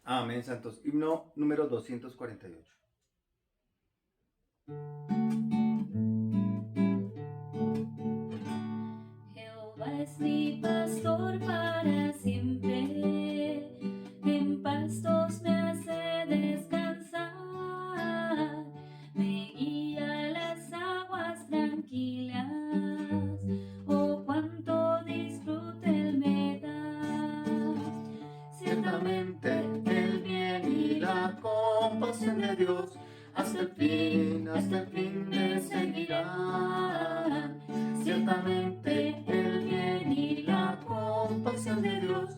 Amén, santos. Himno número 248. Jehová es mi pastor para siempre, en pastos me hace descansar, me guía a las aguas tranquilas, oh cuánto disfrute él me da. Ciertamente el bien y la compasión de Dios hasta el fin me seguirán. Ciertamente el bien y la compasión de Dios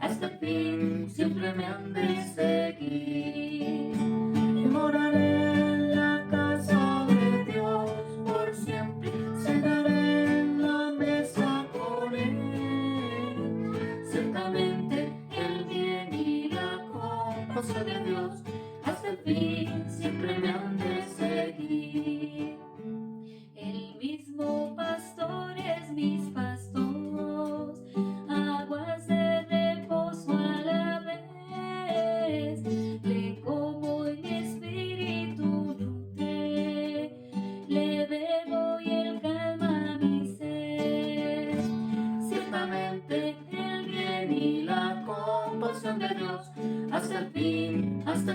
hasta el fin siempre me han de seguir. Y moraré en la casa de Dios por siempre, cenaré en la mesa con él. Ciertamente el bien y la compasión de Dios hasta el fin siempre me han de seguir. El mismo pastor es mis pastos, aguas de reposo a la vez. Le como y mi espíritu nutre, le bebo y él calma mi sed. Ciertamente el bien y la compasión de Dios hasta el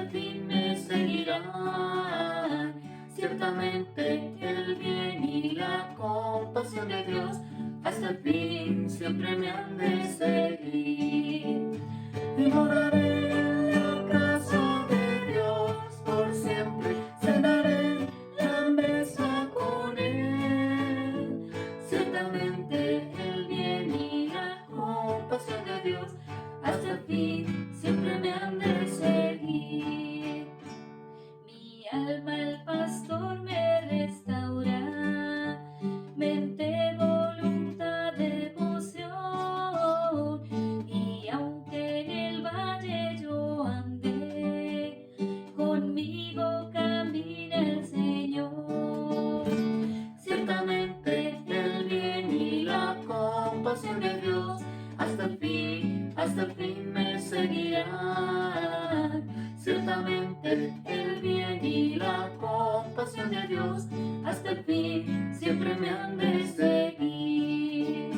fin me seguirán. Ciertamente el bien y la compasión de Dios hasta el fin siempre me han de seguir. Y moraré en la casa de Dios por siempre, cenaré en la mesa con él. Ciertamente el bien y la compasión de Dios hasta el fin siempre me han de seguir. Mi alma el pastor me restaura, mente, voluntad, devoción. Y aunque en el valle yo ande, conmigo camina el Señor. Ciertamente el bien y la compasión de Dios hasta el fin me seguirán. Ciertamente el bien y la compasión de Dios hasta el fin siempre me han de seguir.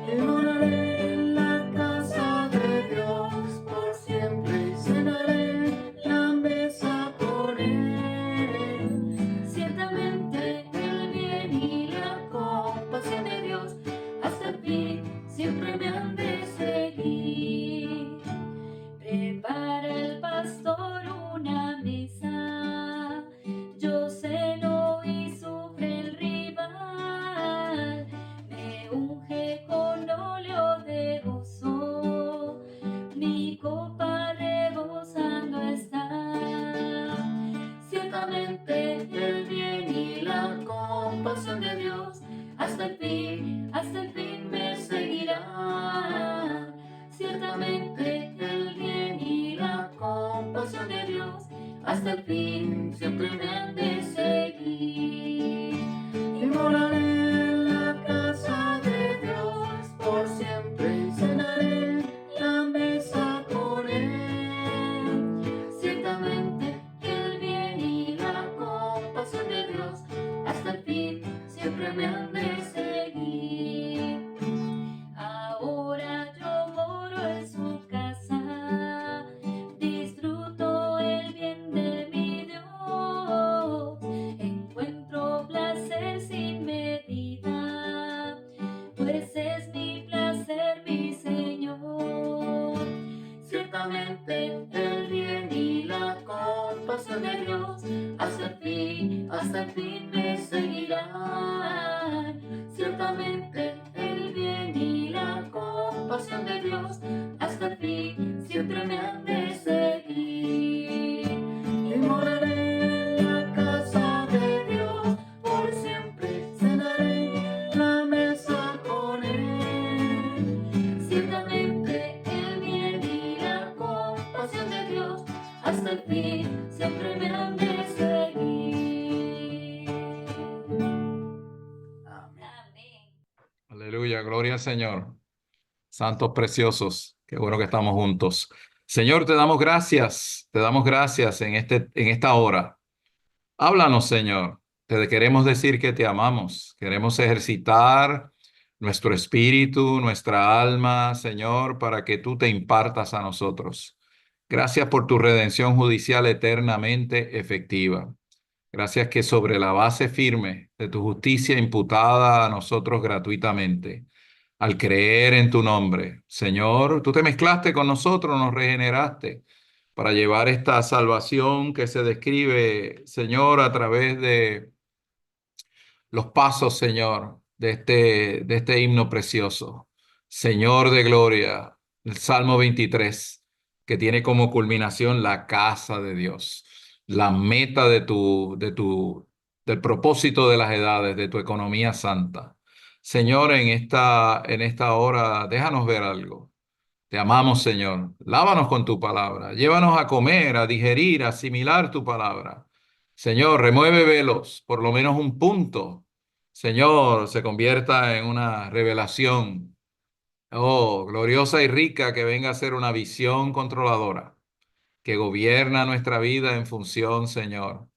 Y moraré en la casa de Dios por siempre, cenaré en la mesa con él. Ciertamente el bien y la compasión de Dios hasta el fin siempre me han de seguir. Prepara el pastor una mesa, yo ceno y sufre el rival, me unge con óleo de gozo, mi copa rebosando está. Ciertamente el bien y la compasión de Dios hasta el fin me seguirán. Ciertamente el bien y la compasión de Dios hasta el fin siempre me han de seguir. Y moraré en la casa de Dios por siempre, y cenaré en la mesa con él. Ciertamente el bien y la compasión de Dios hasta el fin siempre me han de seguir. Ahora yo moro en su casa, disfruto el bien de mi Dios, encuentro placer sin medida, pues es mi placer mi Señor. Ciertamente el bien y la compasión de Dios hasta el fin me seguirán. Ciertamente el bien y la compasión de Dios hasta el fin siempre me han de seguir. Y moraré en la casa de Dios por siempre, cenaré en la mesa con él. Ciertamente el bien y la compasión de Dios hasta el fin siempre me han de seguir. Amén. Amén. Aleluya, gloria al Señor. Santos preciosos, qué bueno que estamos juntos. Señor, te damos gracias en esta hora. Háblanos, Señor. Te queremos decir que te amamos. Queremos ejercitar nuestro espíritu, nuestra alma, Señor, para que tú te impartas a nosotros. Gracias por tu redención judicial eternamente efectiva. Gracias que sobre la base firme de tu justicia imputada a nosotros gratuitamente, al creer en tu nombre, Señor, tú te mezclaste con nosotros, nos regeneraste para llevar esta salvación que se describe, Señor, a través de los pasos, Señor, de este himno precioso. Señor de gloria, el Salmo 23, que tiene como culminación la casa de Dios, la meta del propósito de las edades, de tu economía santa. Señor, en esta hora, déjanos ver algo. Te amamos, Señor. Lávanos con tu palabra. Llévanos a comer, a digerir, a asimilar tu palabra. Señor, remueve velos, por lo menos un punto. Señor, se convierta en una revelación. Oh, gloriosa y rica, que venga a ser una visión controladora, que gobierna nuestra vida en función, Señor,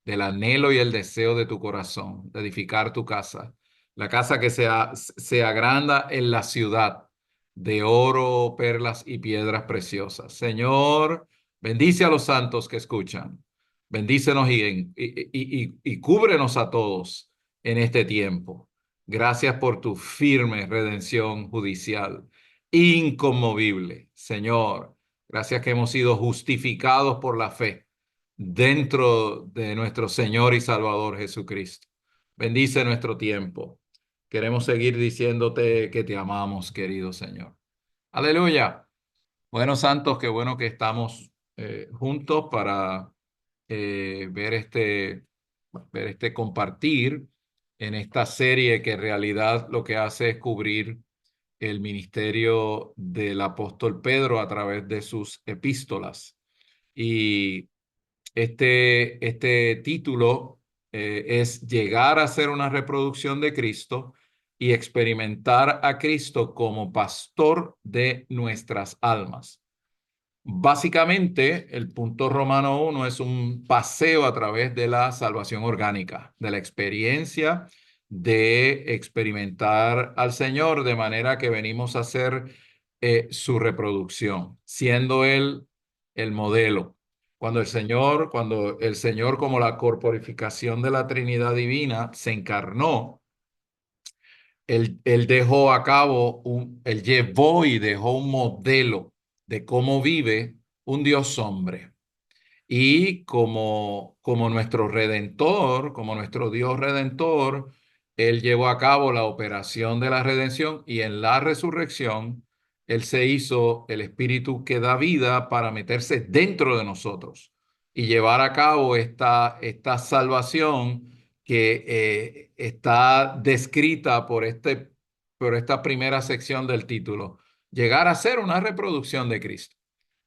del anhelo y el deseo de tu corazón, de edificar tu casa, la casa que se agranda en la ciudad de oro, perlas y piedras preciosas. Señor, bendice a los santos que escuchan, bendícenos y cúbrenos a todos en este tiempo. Gracias por tu firme redención judicial, inconmovible, Señor. Gracias que hemos sido justificados por la fe dentro de nuestro Señor y Salvador Jesucristo. Bendice nuestro tiempo. Queremos seguir diciéndote que te amamos, querido Señor. Aleluya. Bueno, santos, qué bueno que estamos juntos para ver ver este compartir en esta serie que en realidad lo que hace es cubrir el ministerio del apóstol Pedro a través de sus epístolas. Y este título es llegar a ser una reproducción de Cristo y experimentar a Cristo como pastor de nuestras almas. Básicamente, el punto romano 1 es un paseo a través de la salvación orgánica, de la experiencia de experimentar al Señor, de manera que venimos a ser su reproducción, siendo Él el modelo. Cuando el Señor, como la corporificación de la Trinidad Divina, se encarnó, él dejó a cabo, él llevó y dejó un modelo de cómo vive un Dios hombre. Y como nuestro redentor, como nuestro Dios redentor, él llevó a cabo la operación de la redención y en la resurrección, él se hizo el espíritu que da vida para meterse dentro de nosotros y llevar a cabo esta salvación que está descrita por esta primera sección del título, llegar a ser una reproducción de Cristo.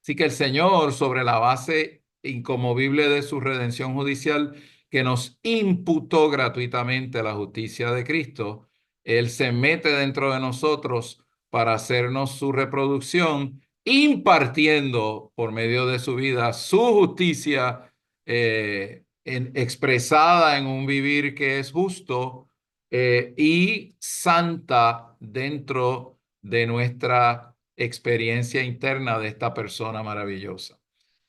Así que el Señor, sobre la base inconmovible de su redención judicial, que nos imputó gratuitamente la justicia de Cristo, Él se mete dentro de nosotros para hacernos su reproducción, impartiendo por medio de su vida su justicia expresada en un vivir que es justo y santa dentro de nuestra experiencia interna de esta persona maravillosa.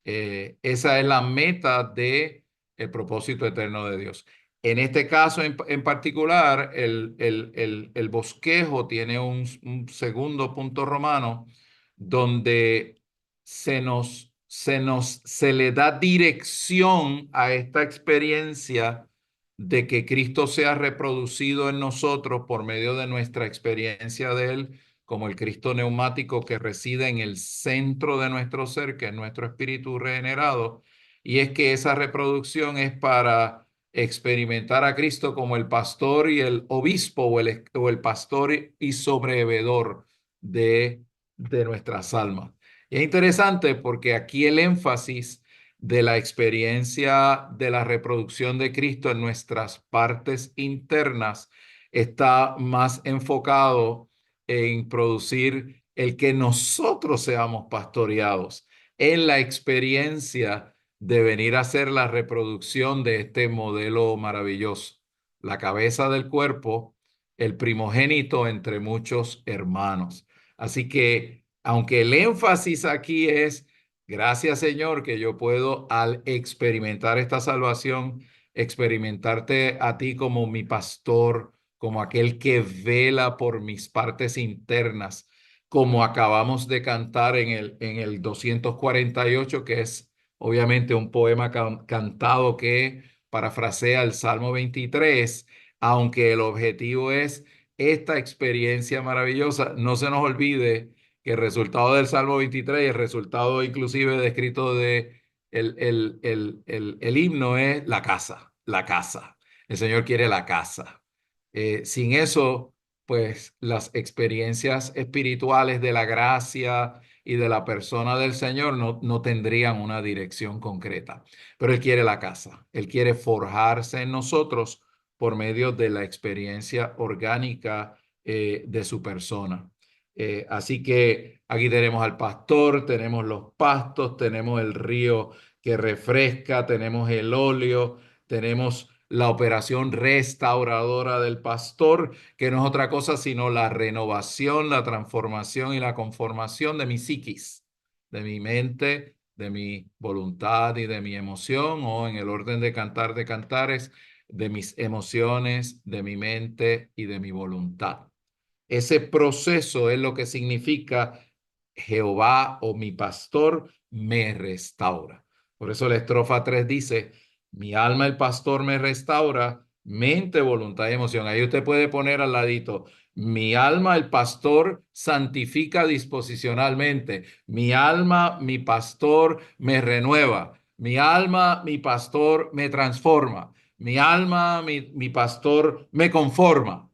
Esa es la meta de el propósito eterno de Dios. En este caso en particular, el bosquejo tiene un segundo punto romano donde se le da dirección a esta experiencia de que Cristo sea reproducido en nosotros por medio de nuestra experiencia de Él, como el Cristo neumático que reside en el centro de nuestro ser, que es nuestro espíritu regenerado. Y es que esa reproducción es para experimentar a Cristo como el pastor y el obispo o el pastor y sobrevedor de nuestras almas. Y es interesante porque aquí el énfasis de la experiencia de la reproducción de Cristo en nuestras partes internas está más enfocado en producir el que nosotros seamos pastoreados en la experiencia de venir a ser la reproducción de este modelo maravilloso. La cabeza del cuerpo, el primogénito entre muchos hermanos. Así que, aunque el énfasis aquí es, gracias Señor, que yo puedo al experimentar esta salvación, experimentarte a ti como mi pastor, como aquel que vela por mis partes internas, como acabamos de cantar en el 248, que es obviamente un poema cantado que parafrasea el Salmo 23, aunque el objetivo es esta experiencia maravillosa. No se nos olvide que el resultado del Salmo 23, el resultado inclusive descrito de el himno es la casa, la casa. El Señor quiere la casa. Sin eso, pues las experiencias espirituales de la gracia y de la persona del Señor no tendrían una dirección concreta. Pero Él quiere la casa. Él quiere forjarse en nosotros por medio de la experiencia orgánica de su persona. Así que aquí tenemos al pastor, tenemos los pastos, tenemos el río que refresca, tenemos el óleo, tenemos la operación restauradora del pastor, que no es otra cosa sino la renovación, la transformación y la conformación de mi psiquis, de mi mente, de mi voluntad y de mi emoción, o en el orden de cantar de cantares, de mis emociones, de mi mente y de mi voluntad. Ese proceso es lo que significa Jehová o mi pastor me restaura. Por eso la estrofa 3 dice, mi alma el pastor me restaura, mente, voluntad y emoción. Ahí usted puede poner al ladito, mi alma el pastor santifica disposicionalmente, mi alma mi pastor me renueva, mi alma mi pastor me transforma, mi alma mi pastor me conforma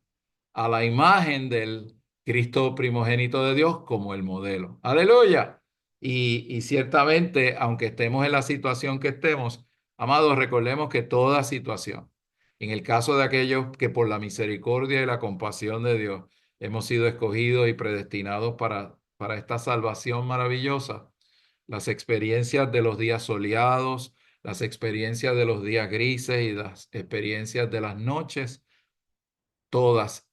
a la imagen del Cristo primogénito de Dios como el modelo. Aleluya. Y ciertamente, aunque estemos en la situación que estemos, amados, recordemos que toda situación, en el caso de aquellos que por la misericordia y la compasión de Dios hemos sido escogidos y predestinados para esta salvación maravillosa, las experiencias de los días soleados, las experiencias de los días grises y las experiencias de las noches, todas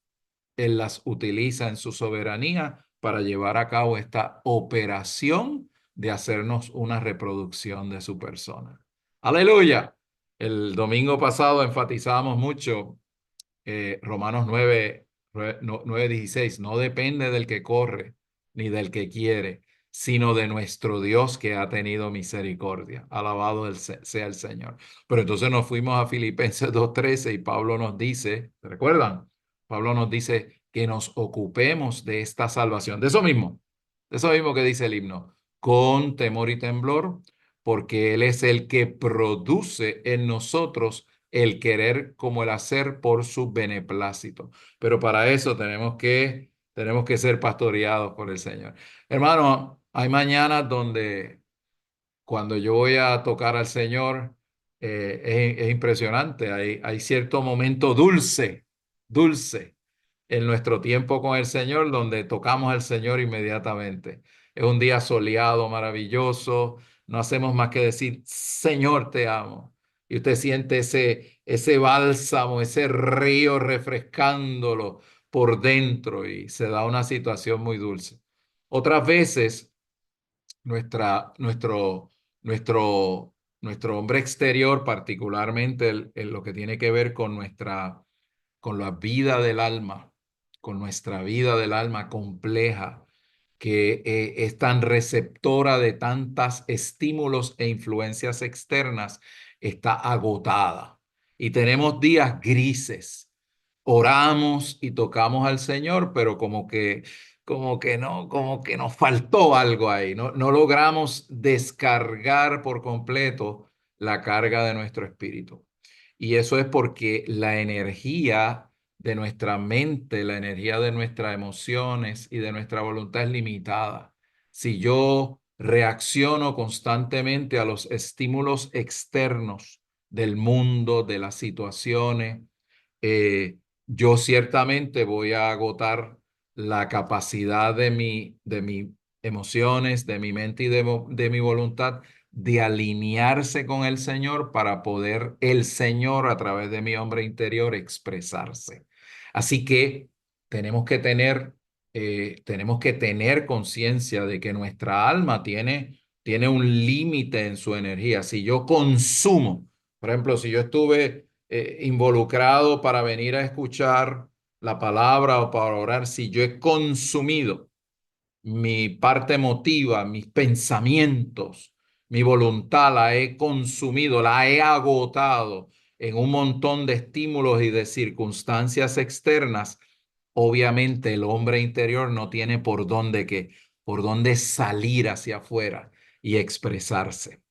Él las utiliza en su soberanía para llevar a cabo esta operación de hacernos una reproducción de su persona. Aleluya. El domingo pasado enfatizamos mucho Romanos 9:16. No depende del que corre ni del que quiere, sino de nuestro Dios que ha tenido misericordia. Alabado sea el Señor. Pero entonces nos fuimos a Filipenses 2:13 y Pablo nos dice, ¿se recuerdan? Pablo nos dice que nos ocupemos de esta salvación, de eso mismo que dice el himno, con temor y temblor, porque Él es el que produce en nosotros el querer como el hacer por su beneplácito. Pero para eso tenemos que ser pastoreados por el Señor. Hermano, hay mañanas donde cuando yo voy a tocar al Señor, es impresionante. Hay cierto momento dulce, dulce en nuestro tiempo con el Señor, donde tocamos al Señor inmediatamente. Es un día soleado, maravilloso. No hacemos más que decir, Señor, te amo. Y usted siente ese bálsamo, ese río refrescándolo por dentro y se da una situación muy dulce. Otras veces, nuestra, nuestro, nuestro, nuestro hombre exterior, particularmente en lo que tiene que ver con la vida del alma, con nuestra vida del alma compleja, que es tan receptora de tantos estímulos e influencias externas, está agotada. Y tenemos días grises. Oramos y tocamos al Señor, pero como que nos faltó algo ahí. No logramos descargar por completo la carga de nuestro espíritu. Y eso es porque la energía de nuestra mente, la energía de nuestras emociones y de nuestra voluntad es limitada. Si yo reacciono constantemente a los estímulos externos del mundo, de las situaciones, yo ciertamente voy a agotar la capacidad de mi emociones, de mi mente y de mi voluntad, de alinearse con el Señor para poder el Señor a través de mi hombre interior expresarse. Así que tenemos que tener conciencia de que nuestra alma tiene un límite en su energía. Si yo consumo, por ejemplo, si yo estuve involucrado para venir a escuchar la palabra o para orar, si yo he consumido mi parte emotiva, mis pensamientos, mi voluntad, la he consumido, la he agotado en un montón de estímulos y de circunstancias externas, obviamente el hombre interior no tiene por dónde salir hacia afuera y expresarse.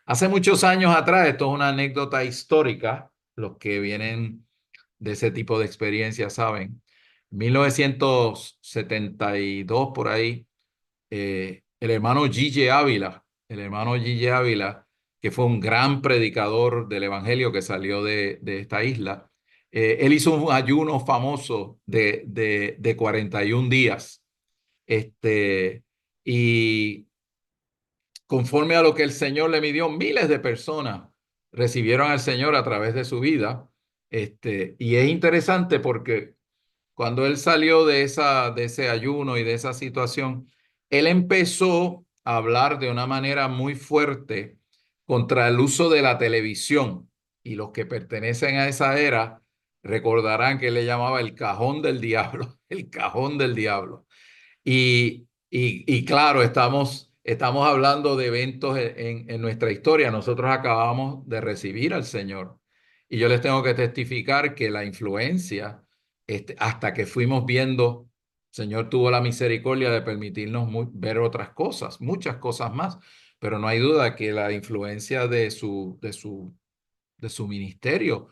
Hace muchos años atrás, esto es una anécdota histórica, los que vienen de ese tipo de experiencias saben, 1972 por ahí, el hermano Gigi Ávila, que fue un gran predicador del evangelio que salió de esta isla, él hizo un ayuno famoso de 41 días. Y conforme a lo que el Señor le midió, miles de personas recibieron al Señor a través de su vida. Y es interesante porque cuando él salió de ese ayuno y de esa situación, él empezó a hablar de una manera muy fuerte contra el uso de la televisión. Y los que pertenecen a esa era recordarán que él le llamaba el cajón del diablo, el cajón del diablo. Y claro, estamos hablando de eventos en nuestra historia. Nosotros acabamos de recibir al Señor. Y yo les tengo que testificar que la influencia, hasta que fuimos viendo, el Señor tuvo la misericordia de permitirnos ver otras cosas, muchas cosas más. Pero no hay duda que la influencia de su ministerio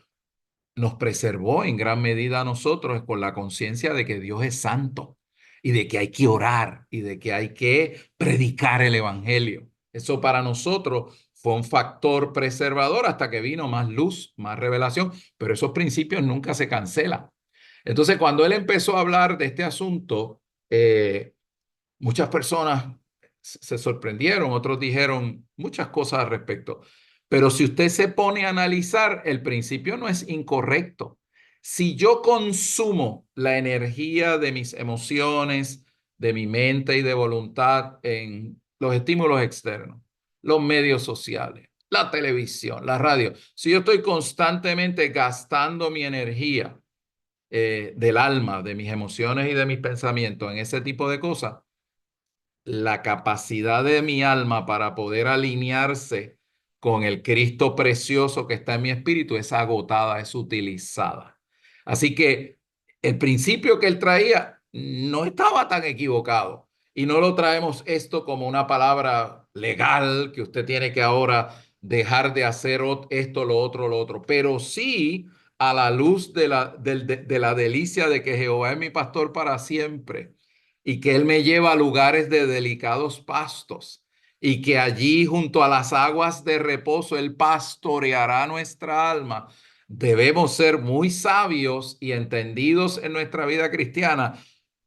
nos preservó en gran medida a nosotros con la conciencia de que Dios es santo y de que hay que orar y de que hay que predicar el evangelio. Eso para nosotros fue un factor preservador hasta que vino más luz, más revelación, pero esos principios nunca se cancelan. Entonces, cuando él empezó a hablar de este asunto, muchas personas se sorprendieron, otros dijeron muchas cosas al respecto. Pero si usted se pone a analizar, el principio no es incorrecto. Si yo consumo la energía de mis emociones, de mi mente y de voluntad en los estímulos externos, los medios sociales, la televisión, la radio, si yo estoy constantemente gastando mi energía del alma, de mis emociones y de mis pensamientos en ese tipo de cosas, la capacidad de mi alma para poder alinearse con el Cristo precioso que está en mi espíritu es agotada, es utilizada. Así que el principio que él traía no estaba tan equivocado y no lo traemos esto como una palabra legal que usted tiene que ahora dejar de hacer esto, lo otro, pero sí a la luz de la delicia de que Jehová es mi pastor para siempre y que Él me lleva a lugares de delicados pastos y que allí junto a las aguas de reposo Él pastoreará nuestra alma. Debemos ser muy sabios y entendidos en nuestra vida cristiana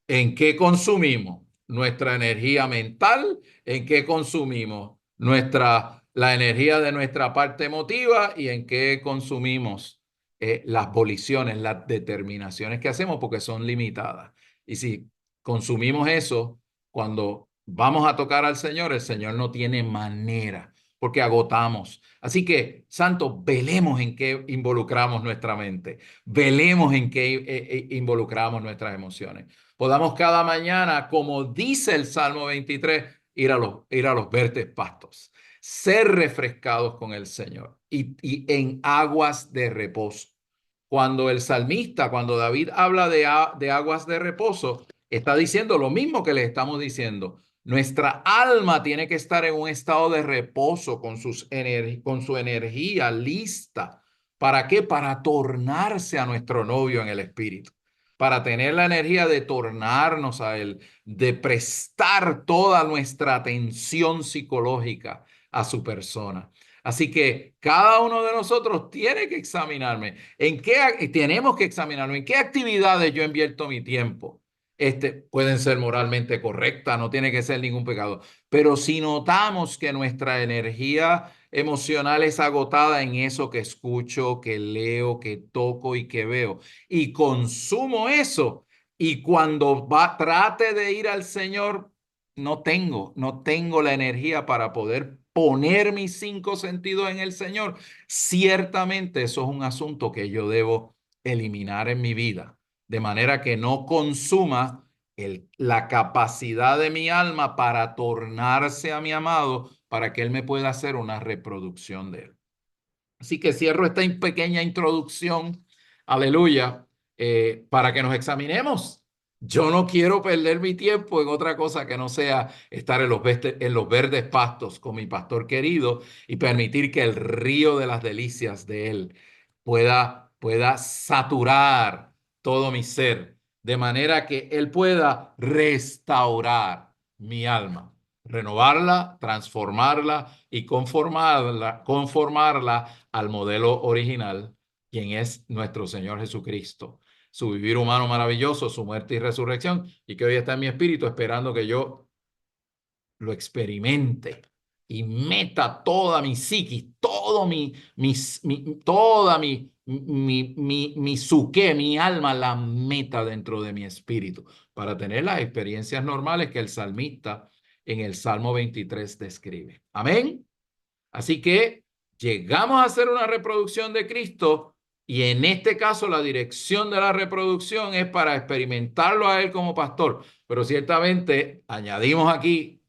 en qué consumimos nuestra energía mental, en qué consumimos la energía de nuestra parte emotiva y en qué consumimos las voliciones, las determinaciones que hacemos porque son limitadas. Y si consumimos eso, cuando vamos a tocar al Señor, el Señor no tiene manera, porque agotamos. Así que, santos, velemos en qué involucramos nuestra mente, velemos en qué involucramos nuestras emociones. Podamos cada mañana, como dice el Salmo 23, ir a los verdes pastos, ser refrescados con el Señor y en aguas de reposo. Cuando David habla de aguas de reposo, está diciendo lo mismo que le estamos diciendo. Nuestra alma tiene que estar en un estado de reposo con con su energía lista. ¿Para qué? Para tornarse a nuestro novio en el espíritu, para tener la energía de tornarnos a él, de prestar toda nuestra atención psicológica a su persona. Así que cada uno de nosotros tiene que examinarme. Tenemos que examinarlo. ¿En qué actividades yo invierto mi tiempo? pueden ser moralmente correctas, no tiene que ser ningún pecado. Pero si notamos que nuestra energía emocional es agotada en eso que escucho, que leo, que toco y que veo, y consumo eso, y cuando trate de ir al Señor, no tengo la energía para poder poner mis cinco sentidos en el Señor. Ciertamente eso es un asunto que yo debo eliminar en mi vida, de manera que no consuma la capacidad de mi alma para tornarse a mi amado, para que Él me pueda hacer una reproducción de Él. Así que cierro esta pequeña introducción, aleluya, para que nos examinemos. Yo no quiero perder mi tiempo en otra cosa que no sea estar en los verdes pastos con mi pastor querido y permitir que el río de las delicias de Él pueda saturar todo mi ser, de manera que Él pueda restaurar mi alma, renovarla, transformarla y conformarla al modelo original, quien es nuestro Señor Jesucristo, su vivir humano maravilloso, su muerte y resurrección, y que hoy está en mi espíritu esperando que yo lo experimente y meta toda mi psiquis, todo toda mi psique, mi alma, la meta dentro de mi espíritu, para tener las experiencias normales que el salmista en el Salmo 23 describe. Amén. Así que llegamos a hacer una reproducción de Cristo, y en este caso la dirección de la reproducción es para experimentarlo a Él como pastor. Pero ciertamente añadimos aquí,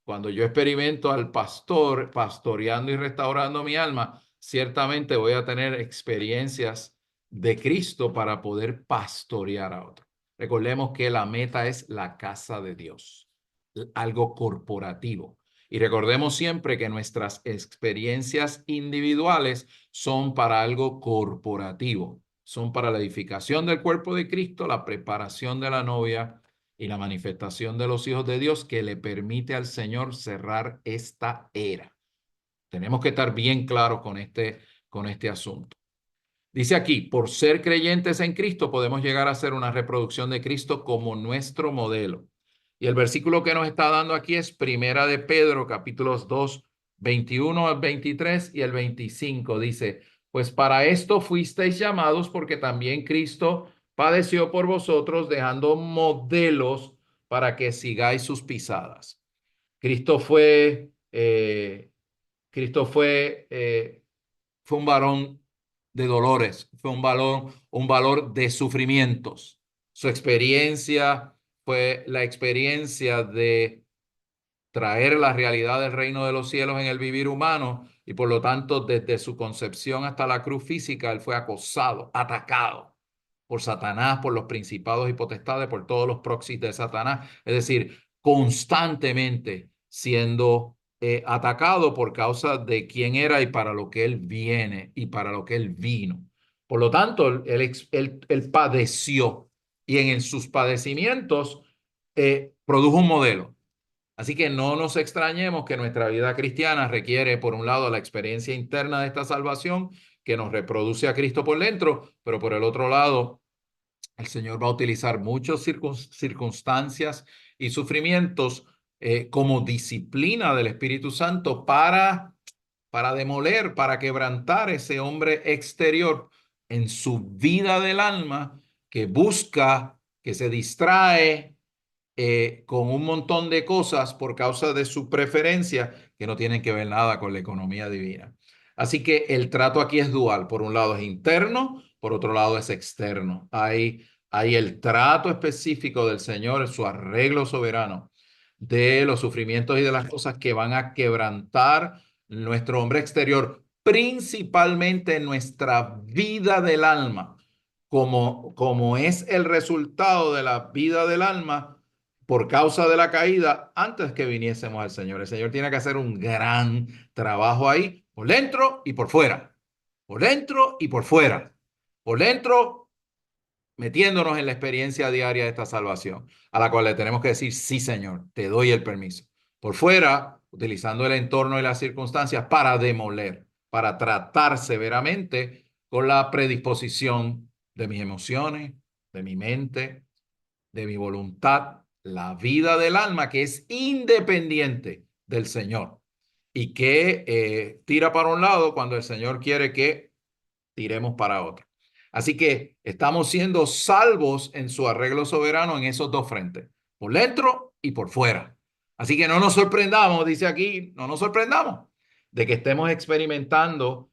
cuando yo experimento al pastor pastoreando y restaurando mi alma, ciertamente voy a tener experiencias de Cristo para poder pastorear a otros. Recordemos que la meta es la casa de Dios, algo corporativo. Y recordemos siempre que nuestras experiencias individuales son para algo corporativo, son para la edificación del cuerpo de Cristo, la preparación de la novia y la manifestación de los hijos de Dios, que le permite al Señor cerrar esta era. Tenemos que estar bien claros con este asunto. Dice aquí, por ser creyentes en Cristo, podemos llegar a ser una reproducción de Cristo como nuestro modelo. Y el versículo que nos está dando aquí es Primera de Pedro, capítulos 2, 21 al 23 y el 25. Dice, pues para esto fuisteis llamados, porque también Cristo padeció por vosotros, dejando modelos para que sigáis sus pisadas. Cristo fue, eh, Cristo fue un varón de dolores, fue un valor de sufrimientos. Su experiencia fue la experiencia de traer la realidad del reino de los cielos en el vivir humano, y por lo tanto desde su concepción hasta la cruz física, Él fue acosado, atacado por Satanás, por los principados y potestades, por todos los proxies de Satanás, es decir, constantemente siendo atacado por causa de quién era y para lo que Él viene y para lo que Él vino. Por lo tanto, él padeció, y en sus padecimientos produjo un modelo. Así que no nos extrañemos que nuestra vida cristiana requiere, por un lado, la experiencia interna de esta salvación que nos reproduce a Cristo por dentro, pero por el otro lado, el Señor va a utilizar muchas circunstancias y sufrimientos como disciplina del Espíritu Santo para demoler, para quebrantar ese hombre exterior en su vida del alma, que busca, que se distrae con un montón de cosas por causa de su preferencia que no tienen que ver nada con la economía divina. Así que el trato aquí es dual. Por un lado es interno, por otro lado es externo. Hay el trato específico del Señor, su arreglo soberano de los sufrimientos y de las cosas que van a quebrantar nuestro hombre exterior, principalmente nuestra vida del alma, como es el resultado de la vida del alma por causa de la caída antes que viniésemos al Señor. El Señor tiene que hacer un gran trabajo ahí, por dentro y por fuera, por dentro y por fuera, por dentro metiéndonos en la experiencia diaria de esta salvación, a la cual le tenemos que decir, sí, Señor, te doy el permiso. Por fuera, utilizando el entorno y las circunstancias para demoler, para tratar severamente con la predisposición de mis emociones, de mi mente, de mi voluntad, la vida del alma, que es independiente del Señor y que tira para un lado cuando el Señor quiere que tiremos para otro. Así que estamos siendo salvos en su arreglo soberano en esos dos frentes, por dentro y por fuera. Así que no nos sorprendamos, dice aquí, no nos sorprendamos de que estemos experimentando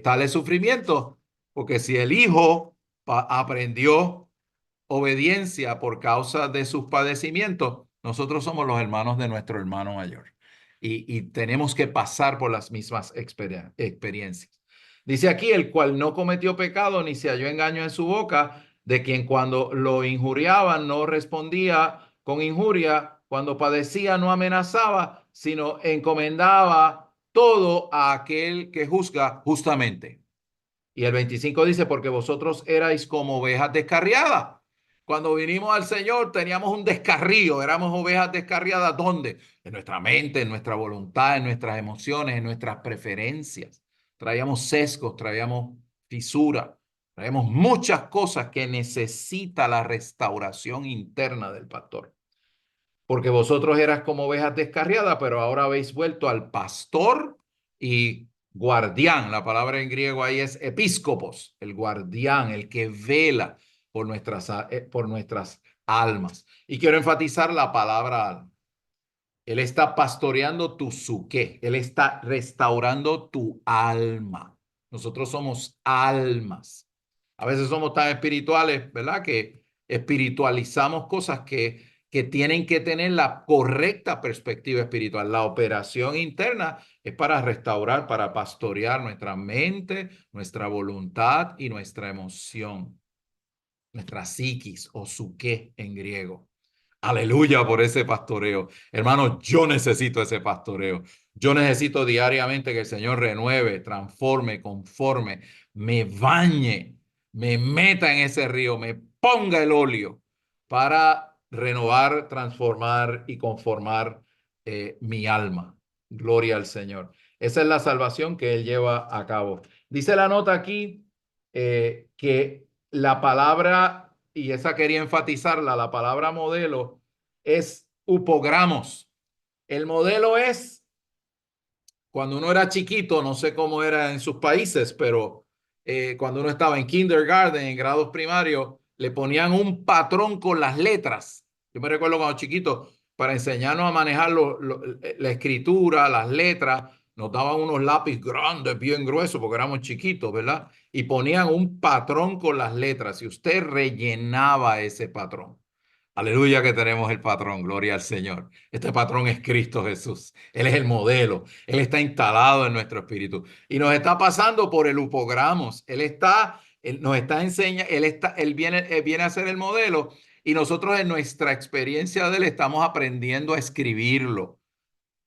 tales sufrimientos, porque si el Hijo aprendió obediencia por causa de sus padecimientos, nosotros somos los hermanos de nuestro hermano mayor y tenemos que pasar por las mismas experiencias. Dice aquí, el cual no cometió pecado ni se halló engaño en su boca, de quien cuando lo injuriaban no respondía con injuria, cuando padecía no amenazaba, sino encomendaba todo a aquel que juzga justamente. Y el 25 dice, porque vosotros erais como ovejas descarriadas. Cuando vinimos al Señor teníamos un descarrío, éramos ovejas descarriadas. ¿Dónde? En nuestra mente, en nuestra voluntad, en nuestras emociones, en nuestras preferencias. Traíamos sesgos, traíamos fisura, traíamos muchas cosas que necesita la restauración interna del pastor. Porque vosotros eras como ovejas descarriadas, pero ahora habéis vuelto al pastor y guardián. La palabra en griego ahí es episcopos, el guardián, el que vela por nuestras almas. Y quiero enfatizar la palabra alma. Él está pastoreando tu psique, Él está restaurando tu alma. Nosotros somos almas. A veces somos tan espirituales, ¿verdad? Que espiritualizamos cosas que tienen que tener la correcta perspectiva espiritual. La operación interna es para restaurar, para pastorear nuestra mente, nuestra voluntad y nuestra emoción, nuestra psiquis o psique en griego. Aleluya por ese pastoreo. Hermano, yo necesito ese pastoreo. Yo necesito diariamente que el Señor renueve, transforme, conforme, me bañe, me meta en ese río, me ponga el óleo para renovar, transformar y conformar mi alma. Gloria al Señor. Esa es la salvación que Él lleva a cabo. Dice la nota aquí que la palabra, y esa quería enfatizarla, la palabra modelo es upogramos. El modelo es, cuando uno era chiquito, no sé cómo era en sus países, pero cuando uno estaba en kindergarten, en grados primarios, le ponían un patrón con las letras. Yo me recuerdo cuando chiquito, para enseñarnos a manejar la escritura, las letras, nos daban unos lápiz grandes, bien gruesos, porque éramos chiquitos, ¿verdad? Y ponían un patrón con las letras y usted rellenaba ese patrón. Aleluya que tenemos el patrón, gloria al Señor. Este patrón es Cristo Jesús. Él es el modelo. Él está instalado en nuestro espíritu y nos está pasando por el upogramos. Él nos está enseñando, él viene a ser el modelo y nosotros en nuestra experiencia de él estamos aprendiendo a escribirlo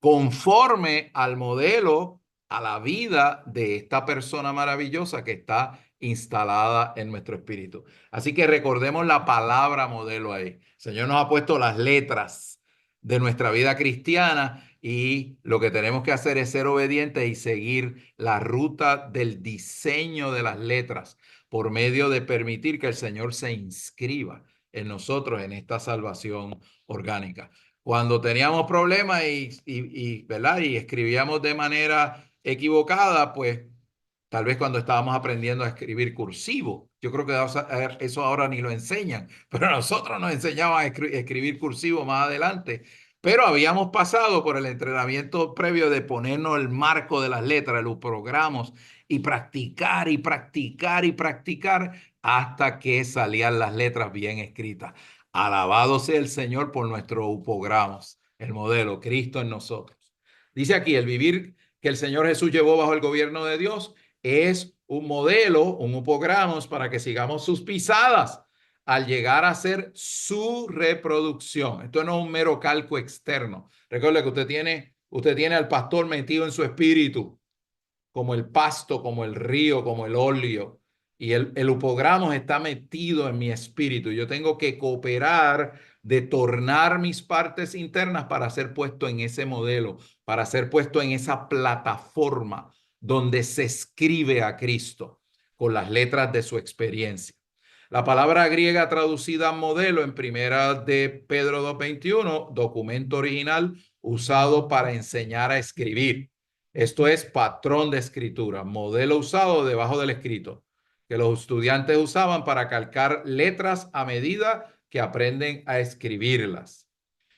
conforme al modelo, a la vida de esta persona maravillosa que está instalada en nuestro espíritu. Así que recordemos la palabra modelo ahí. El Señor nos ha puesto las letras de nuestra vida cristiana y lo que tenemos que hacer es ser obedientes y seguir la ruta del diseño de las letras por medio de permitir que el Señor se inscriba en nosotros en esta salvación orgánica. Cuando teníamos problemas ¿verdad? Y escribíamos de manera equivocada, pues tal vez cuando estábamos aprendiendo a escribir cursivo, yo creo que eso ahora ni lo enseñan, pero nosotros nos enseñaban a escribir cursivo más adelante. Pero habíamos pasado por el entrenamiento previo de ponernos el marco de las letras, los programas y practicar y practicar y practicar hasta que salían las letras bien escritas. Alabado sea el Señor por nuestro upogramos, el modelo, Cristo en nosotros. Dice aquí, el vivir que el Señor Jesús llevó bajo el gobierno de Dios es un modelo, un upogramos para que sigamos sus pisadas al llegar a ser su reproducción. Esto no es un mero calco externo. Recuerde que usted tiene al pastor metido en su espíritu, como el pasto, como el río, como el óleo. Y el upogramos está metido en mi espíritu. Yo tengo que cooperar de tornar mis partes internas para ser puesto en ese modelo, para ser puesto en esa plataforma donde se escribe a Cristo con las letras de su experiencia. La palabra griega traducida modelo en primera de Pedro 2:21, documento original usado para enseñar a escribir. Esto es patrón de escritura, modelo usado debajo del escrito, que los estudiantes usaban para calcar letras a medida que aprenden a escribirlas.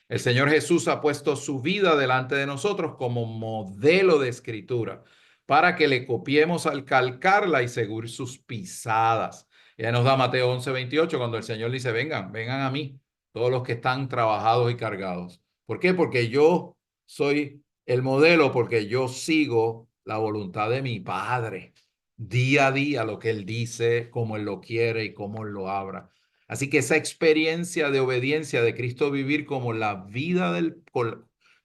El Señor Jesús ha puesto su vida delante de nosotros como modelo de escritura para que le copiemos al calcarla y seguir sus pisadas. Ya nos da Mateo 11:28 cuando el Señor dice, vengan, vengan a mí, todos los que están trabajados y cargados. ¿Por qué? Porque yo soy el modelo, porque yo sigo la voluntad de mi Padre. Día a día lo que Él dice, como Él lo quiere y cómo Él lo habla. Así que esa experiencia de obediencia de Cristo, vivir como la vida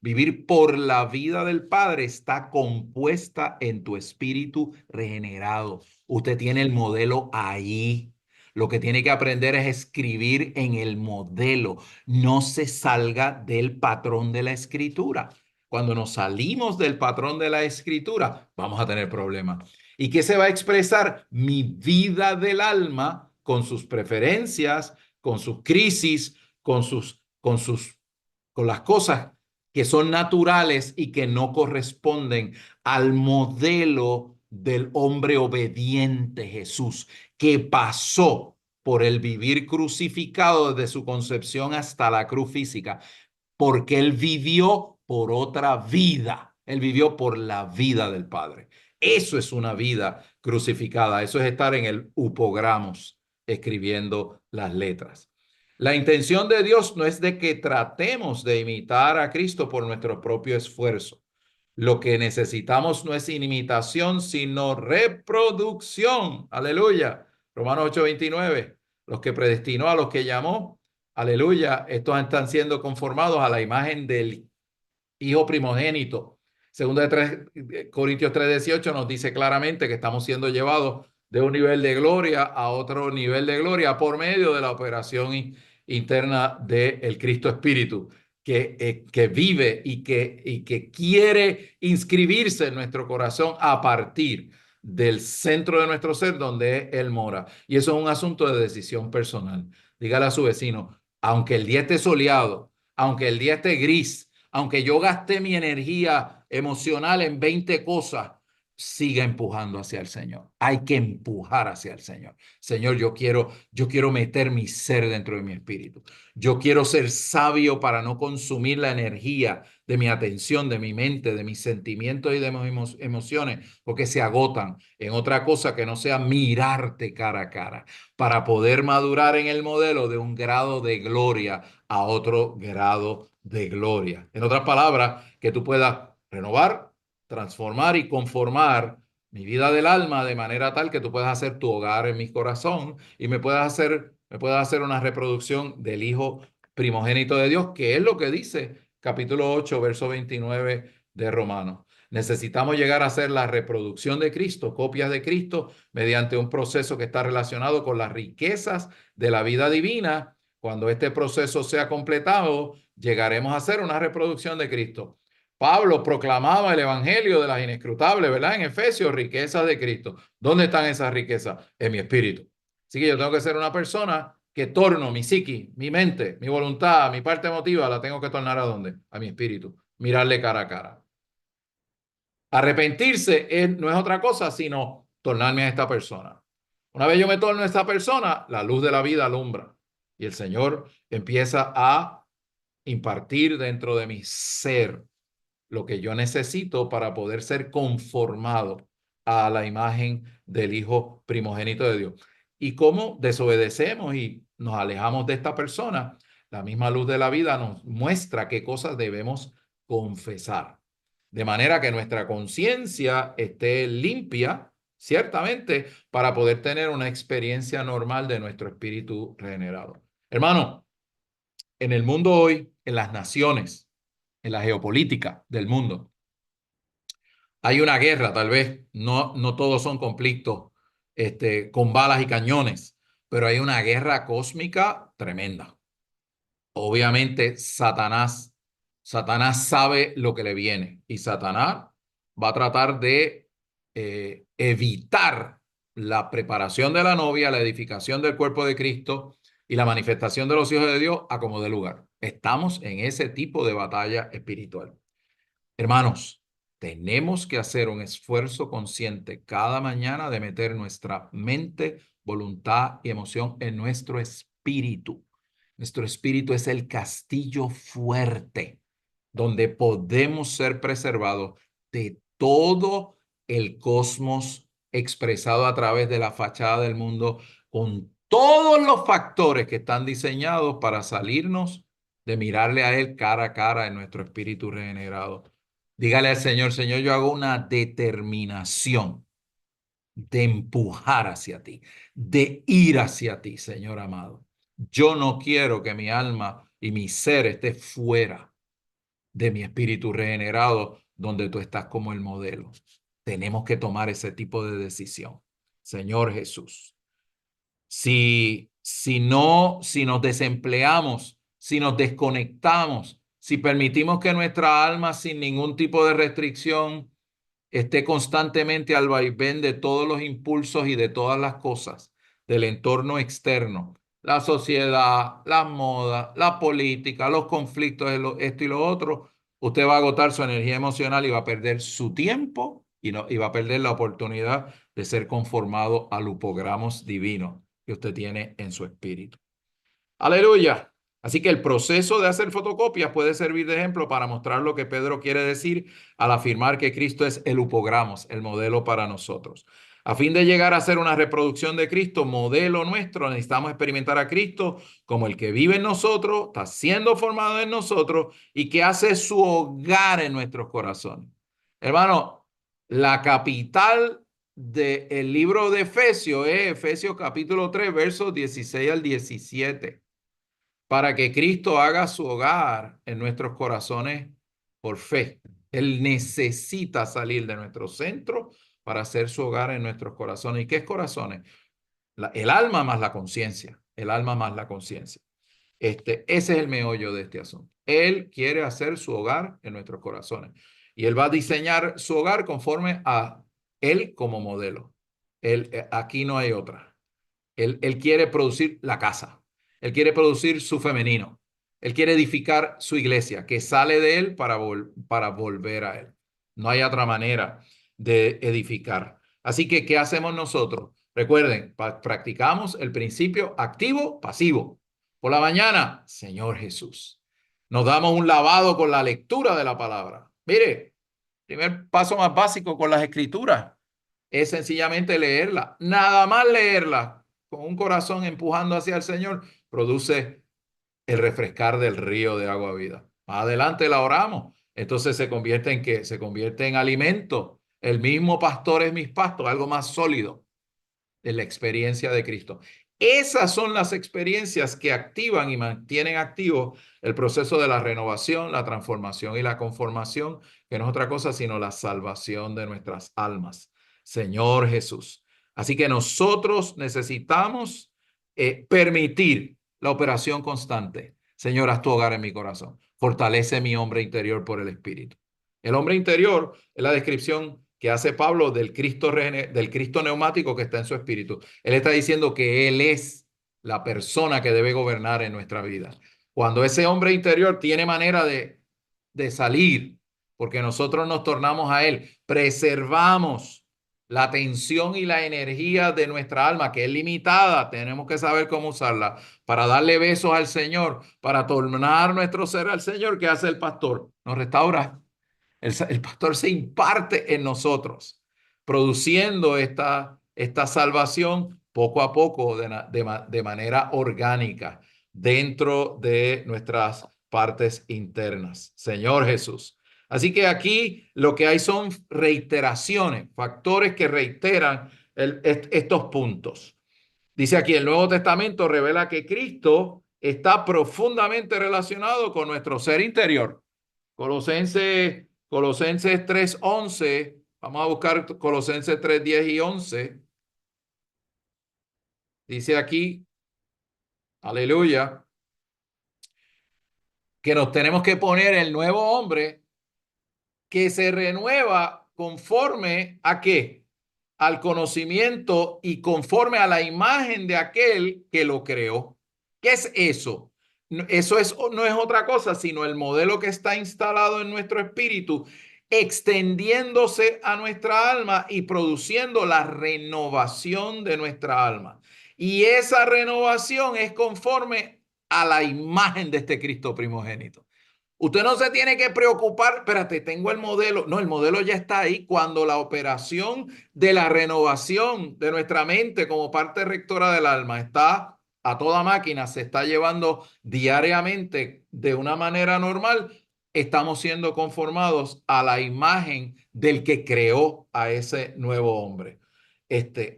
vivir por la vida del Padre, está compuesta en tu espíritu regenerado. Usted tiene el modelo ahí. Lo que tiene que aprender es escribir en el modelo. No se salga del patrón de la escritura. Cuando nos salimos del patrón de la escritura, vamos a tener problemas. ¿Y qué se va a expresar? Mi vida del alma con sus preferencias, con sus crisis, con las cosas que son naturales y que no corresponden al modelo del hombre obediente Jesús, que pasó por el vivir crucificado desde su concepción hasta la cruz física, porque él vivió por otra vida. Él vivió por la vida del Padre. Eso es una vida crucificada. Eso es estar en el upogramos, escribiendo las letras. La intención de Dios no es de que tratemos de imitar a Cristo por nuestro propio esfuerzo. Lo que necesitamos no es imitación, sino reproducción. Aleluya. Romanos 8:29. Los que predestinó, a los que llamó. Aleluya. Estos están siendo conformados a la imagen del Hijo primogénito. Segunda de Corintios 3:18 nos dice claramente que estamos siendo llevados de un nivel de gloria a otro nivel de gloria por medio de la operación interna del Cristo Espíritu, que vive y que quiere inscribirse en nuestro corazón a partir del centro de nuestro ser donde Él mora. Y eso es un asunto de decisión personal. Dígale a su vecino, aunque el día esté soleado, aunque el día esté gris, aunque yo gasté mi energía emocional en 20 cosas, siga empujando hacia el Señor. Hay que empujar hacia el Señor. Señor, yo quiero meter mi ser dentro de mi espíritu. Yo quiero ser sabio para no consumir la energía de mi atención, de mi mente, de mis sentimientos y de mis emociones, porque se agotan en otra cosa que no sea mirarte cara a cara, para poder madurar en el modelo de un grado de gloria a otro grado de gloria. En otras palabras, que tú puedas renovar, transformar y conformar mi vida del alma de manera tal que tú puedas hacer tu hogar en mi corazón y me puedas hacer una reproducción del Hijo primogénito de Dios, que es lo que dice capítulo 8, verso 29 de Romanos. Necesitamos llegar a ser la reproducción de Cristo, copias de Cristo, mediante un proceso que está relacionado con las riquezas de la vida divina. Cuando este proceso sea completado, llegaremos a ser una reproducción de Cristo. Pablo proclamaba el evangelio de las inescrutables, ¿verdad? En Efesios, riquezas de Cristo. ¿Dónde están esas riquezas? En mi espíritu. Así que yo tengo que ser una persona que torno mi psiqui, mi mente, mi voluntad, mi parte emotiva, la tengo que tornar ¿a dónde? A mi espíritu. Mirarle cara a cara. Arrepentirse no es otra cosa, sino tornarme a esta persona. Una vez yo me torno a esta persona, la luz de la vida alumbra. Y el Señor empieza a impartir dentro de mi ser lo que yo necesito para poder ser conformado a la imagen del Hijo primogénito de Dios. Y cómo desobedecemos y nos alejamos de esta persona, la misma luz de la vida nos muestra qué cosas debemos confesar. De manera que nuestra conciencia esté limpia, ciertamente, para poder tener una experiencia normal de nuestro espíritu regenerado. Hermano, en el mundo hoy, en las naciones, en la geopolítica del mundo, hay una guerra, tal vez, no todos son conflictos con balas y cañones, pero hay una guerra cósmica tremenda. Obviamente, Satanás sabe lo que le viene y Satanás va a tratar de evitar la preparación de la novia, la edificación del cuerpo de Cristo y la manifestación de los hijos de Dios a como dé lugar. Estamos en ese tipo de batalla espiritual. Hermanos, tenemos que hacer un esfuerzo consciente cada mañana de meter nuestra mente, voluntad y emoción en nuestro espíritu. Nuestro espíritu es el castillo fuerte donde podemos ser preservados de todo el cosmos expresado a través de la fachada del mundo, con todos los factores que están diseñados para salirnos de mirarle a Él cara a cara en nuestro espíritu regenerado. Dígale al Señor, Señor, yo hago una determinación de empujar hacia ti, de ir hacia ti, Señor amado. Yo no quiero que mi alma y mi ser esté fuera de mi espíritu regenerado, donde tú estás como el modelo. Tenemos que tomar ese tipo de decisión. Señor Jesús, si nos desempleamos, si nos desconectamos, si permitimos que nuestra alma sin ningún tipo de restricción esté constantemente al vaivén de todos los impulsos y de todas las cosas del entorno externo, la sociedad, las modas, la política, los conflictos, esto y lo otro, usted va a agotar su energía emocional y va a perder su tiempo y va a perder la oportunidad de ser conformado al upogramos divino que usted tiene en su espíritu. Aleluya. Así que el proceso de hacer fotocopias puede servir de ejemplo para mostrar lo que Pedro quiere decir al afirmar que Cristo es el upogramos, el modelo para nosotros. A fin de llegar a ser una reproducción de Cristo, modelo nuestro, necesitamos experimentar a Cristo como el que vive en nosotros, está siendo formado en nosotros y que hace su hogar en nuestros corazones. Hermano, la capital del libro de Efesios es Efesios capítulo 3, versos 16 al 17, para que Cristo haga su hogar en nuestros corazones por fe. Él necesita salir de nuestro centro para hacer su hogar en nuestros corazones. ¿Y qué es corazones? El alma más la conciencia. El alma más la conciencia. Ese es el meollo de este asunto. Él quiere hacer su hogar en nuestros corazones. Y Él va a diseñar su hogar conforme a Él como modelo. Aquí no hay otra. Él quiere producir la casa. Él quiere producir su femenino. Él quiere edificar su iglesia, que sale de Él para volver a Él. No hay otra manera de edificar. Así que, ¿qué hacemos nosotros? Recuerden, practicamos el principio activo-pasivo. Por la mañana, Señor Jesús. Nos damos un lavado con la lectura de la palabra. Mire, primer paso más básico con las escrituras es sencillamente leerla. Nada más leerla con un corazón empujando hacia el Señor produce el refrescar del río de agua vida. Más adelante la oramos. Entonces se convierte en ¿qué? Se convierte en alimento. El mismo pastor es mis pastos, algo más sólido de la experiencia de Cristo. Esas son las experiencias que activan y mantienen activo el proceso de la renovación, la transformación y la conformación, que no es otra cosa sino la salvación de nuestras almas. Señor Jesús. Así que nosotros necesitamos permitir la operación constante. Señor, haz tu hogar en mi corazón. Fortalece mi hombre interior por el Espíritu. El hombre interior es la descripción que hace Pablo del Cristo neumático que está en su espíritu. Él está diciendo que Él es la persona que debe gobernar en nuestra vida. Cuando ese hombre interior tiene manera de salir, porque nosotros nos tornamos a Él, preservamos la tensión y la energía de nuestra alma, que es limitada, tenemos que saber cómo usarla para darle besos al Señor, para tornar nuestro ser al Señor. ¿Qué hace el pastor? Nos restaura. El pastor se imparte en nosotros, produciendo esta salvación poco a poco, de manera orgánica, dentro de nuestras partes internas. Señor Jesús. Así que aquí lo que hay son reiteraciones, factores que reiteran estos puntos. Dice aquí, el Nuevo Testamento revela que Cristo está profundamente relacionado con nuestro ser interior. Colosenses 3:11, vamos a buscar Colosenses 3:10 y 11. Dice aquí, aleluya, que nos tenemos que poner el nuevo hombre que se renueva conforme a qué? al conocimiento y conforme a la imagen de aquel que lo creó. ¿Qué es eso? Eso no es otra cosa, sino el modelo que está instalado en nuestro espíritu, extendiéndose a nuestra alma y produciendo la renovación de nuestra alma. Y esa renovación es conforme a la imagen de este Cristo primogénito. Usted no se tiene que preocupar, espérate, tengo el modelo. No, el modelo ya está ahí. Cuando la operación de la renovación de nuestra mente como parte rectora del alma está a toda máquina, se está llevando diariamente de una manera normal, estamos siendo conformados a la imagen del que creó a ese nuevo hombre.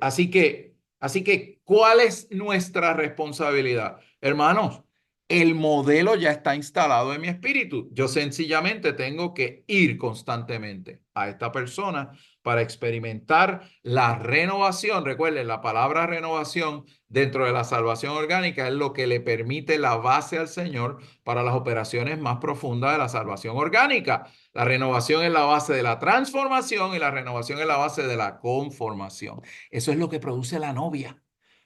Así que, ¿cuál es nuestra responsabilidad? Hermanos, el modelo ya está instalado en mi espíritu. Yo sencillamente tengo que ir constantemente a esta persona para experimentar la renovación. Recuerden, la palabra renovación dentro de la salvación orgánica es lo que le permite la base al Señor para las operaciones más profundas de la salvación orgánica. La renovación es la base de la transformación y la renovación es la base de la conformación. Eso es lo que produce la novia.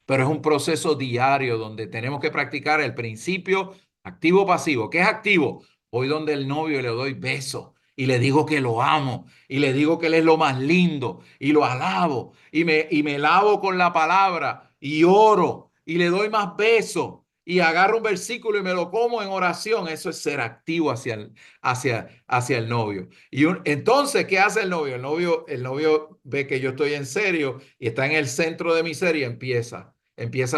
Pero es un proceso diario donde tenemos que practicar el principio activo-pasivo. ¿Qué es activo? Voy donde el novio y le doy besos y le digo que lo amo y le digo que él es lo más lindo y lo alabo y me lavo con la palabra y oro y le doy más besos y agarro un versículo y me lo como en oración. Eso es ser activo hacia el novio. Entonces, ¿qué hace el novio? El novio ve que yo estoy en serio y está en el centro de mi ser y empieza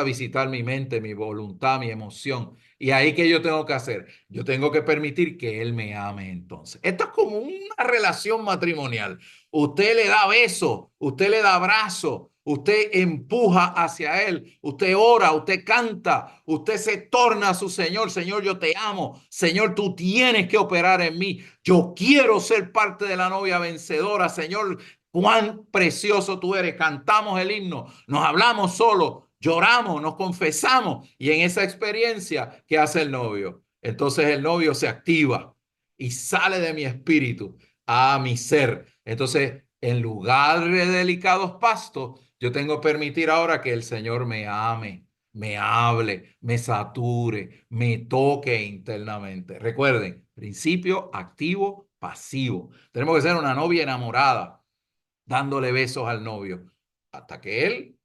a visitar mi mente, mi voluntad, mi emoción. Y ahí, ¿qué yo tengo que hacer? Yo tengo que permitir que él me ame entonces. Esto es como una relación matrimonial. Usted le da beso, usted le da abrazo, usted empuja hacia él, usted ora, usted canta, usted se torna a su Señor. Señor, yo te amo. Señor, tú tienes que operar en mí. Yo quiero ser parte de la novia vencedora. Señor, cuán precioso tú eres. Cantamos el himno, nos hablamos solo, lloramos, nos confesamos. Y en esa experiencia, ¿qué hace el novio? Entonces el novio se activa y sale de mi espíritu a mi ser. Entonces, en lugar de delicados pastos, yo tengo que permitir ahora que el Señor me ame, me hable, me sature, me toque internamente. Recuerden, principio activo, pasivo. Tenemos que ser una novia enamorada, dándole besos al novio, hasta que él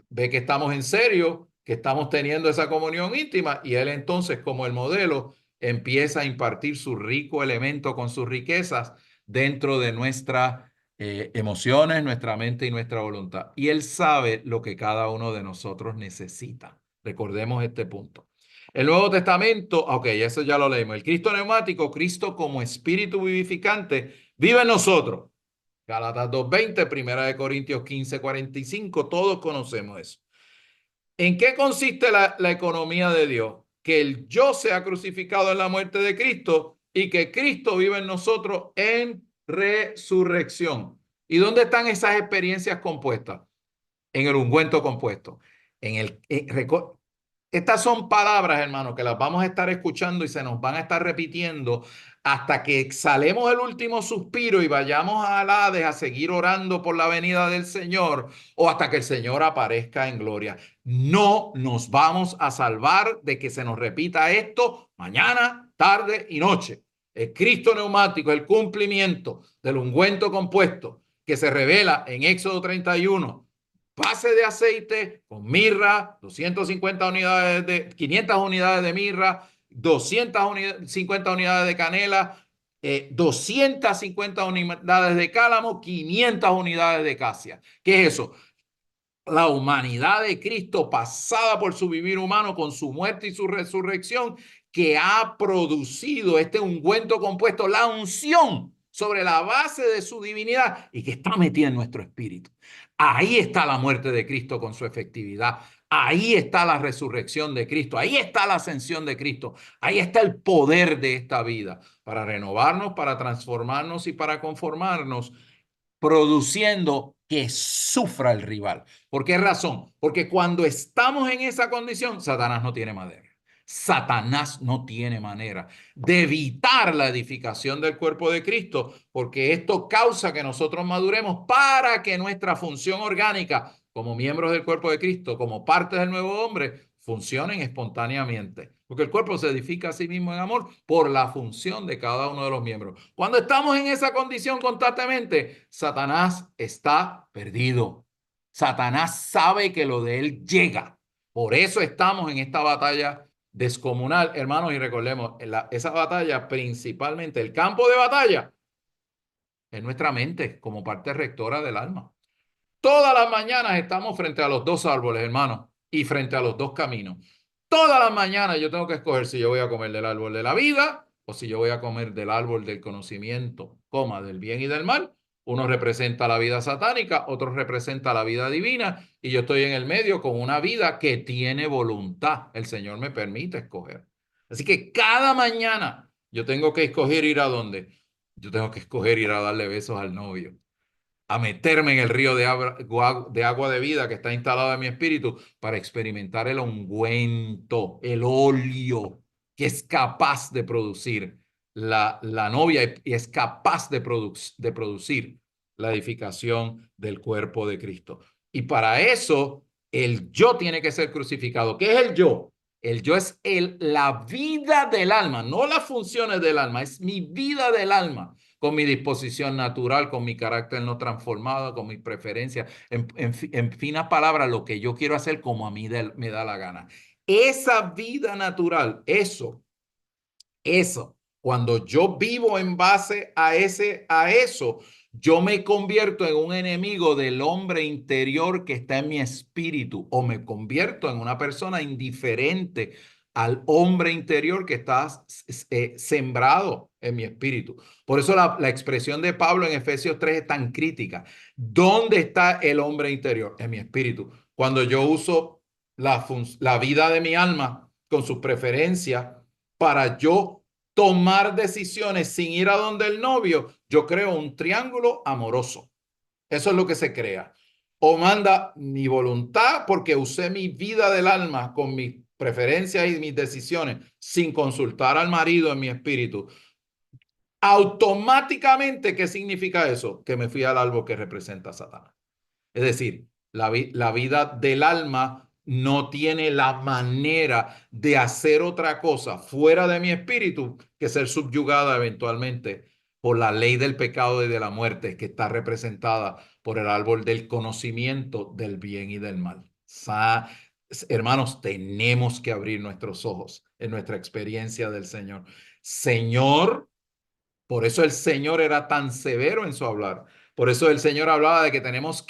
ve que estamos en serio, que estamos teniendo esa comunión íntima, y él entonces, como el modelo, empieza a impartir su rico elemento con sus riquezas dentro de nuestras emociones, nuestra mente y nuestra voluntad. Y él sabe lo que cada uno de nosotros necesita. Recordemos este punto. El Nuevo Testamento, ok, eso ya lo leímos. El Cristo neumático, Cristo como espíritu vivificante, vive en nosotros. Gálatas 2:20, Primera de Corintios 15:45, todos conocemos eso. ¿En qué consiste la economía de Dios? Que el yo sea crucificado en la muerte de Cristo y que Cristo vive en nosotros en resurrección. ¿Y dónde están esas experiencias compuestas? En el ungüento compuesto. Estas son palabras, hermano, que las vamos a estar escuchando y se nos van a estar repitiendo hasta que exhalemos el último suspiro y vayamos a Hades a seguir orando por la venida del Señor o hasta que el Señor aparezca en gloria. No nos vamos a salvar de que se nos repita esto mañana, tarde y noche. El Cristo neumático, el cumplimiento del ungüento compuesto que se revela en Éxodo 31. Base de aceite con mirra, 500 unidades de mirra, 250 unidades de canela, 250 unidades de cálamo, 500 unidades de casia. ¿Qué es eso? La humanidad de Cristo pasada por su vivir humano con su muerte y su resurrección, que ha producido este ungüento compuesto, la unción sobre la base de su divinidad y que está metida en nuestro espíritu. Ahí está la muerte de Cristo con su efectividad. Ahí está la resurrección de Cristo. Ahí está la ascensión de Cristo. Ahí está el poder de esta vida para renovarnos, para transformarnos y para conformarnos, produciendo que sufra el rival. ¿Por qué razón? Porque cuando estamos en esa condición, Satanás no tiene madera. Satanás no tiene manera de evitar la edificación del cuerpo de Cristo, porque esto causa que nosotros maduremos para que nuestra función orgánica como miembros del cuerpo de Cristo, como parte del nuevo hombre, funcionen espontáneamente. Porque el cuerpo se edifica a sí mismo en amor por la función de cada uno de los miembros. Cuando estamos en esa condición constantemente, Satanás está perdido. Satanás sabe que lo de él llega. Por eso estamos en esta batalla descomunal, hermanos, y recordemos, esa batalla principalmente, el campo de batalla, es nuestra mente como parte rectora del alma. Todas las mañanas estamos frente a los dos árboles, hermanos, y frente a los dos caminos. Todas las mañanas yo tengo que escoger si yo voy a comer del árbol de la vida o si yo voy a comer del árbol del conocimiento, del bien y del mal. Uno representa la vida satánica, otro representa la vida divina, y yo estoy en el medio con una vida que tiene voluntad. El Señor me permite escoger. Así que cada mañana yo tengo que escoger ir a dónde. Yo tengo que escoger ir a darle besos al novio, a meterme en el río de agua de vida que está instalado en mi espíritu para experimentar el ungüento, el óleo que es capaz de producir la novia y es capaz de producir la edificación del cuerpo de Cristo. Y para eso el yo tiene que ser crucificado. ¿Qué es el yo? El yo es la vida del alma, no las funciones del alma, es mi vida del alma, con mi disposición natural, con mi carácter no transformado, con mis preferencias, en finas palabras, lo que yo quiero hacer como a mí me da la gana. Esa vida natural, eso, cuando yo vivo en base a eso, yo me convierto en un enemigo del hombre interior que está en mi espíritu, o me convierto en una persona indiferente al hombre interior que está sembrado en mi espíritu. Por eso la expresión de Pablo en Efesios 3 es tan crítica. ¿Dónde está el hombre interior? En mi espíritu. Cuando yo uso la vida de mi alma con sus preferencias para yo tomar decisiones sin ir a donde el novio, yo creo un triángulo amoroso. Eso es lo que se crea. O manda mi voluntad porque usé mi vida del alma con mis preferencias y mis decisiones sin consultar al marido en mi espíritu. Automáticamente, ¿qué significa eso? Que me fui al árbol que representa a Satanás. Es decir, la vida del alma no tiene la manera de hacer otra cosa fuera de mi espíritu que ser subyugada eventualmente por la ley del pecado y de la muerte que está representada por el árbol del conocimiento del bien y del mal. Hermanos, tenemos que abrir nuestros ojos en nuestra experiencia del Señor. Señor, por eso el Señor era tan severo en su hablar. Por eso el Señor hablaba de que tenemos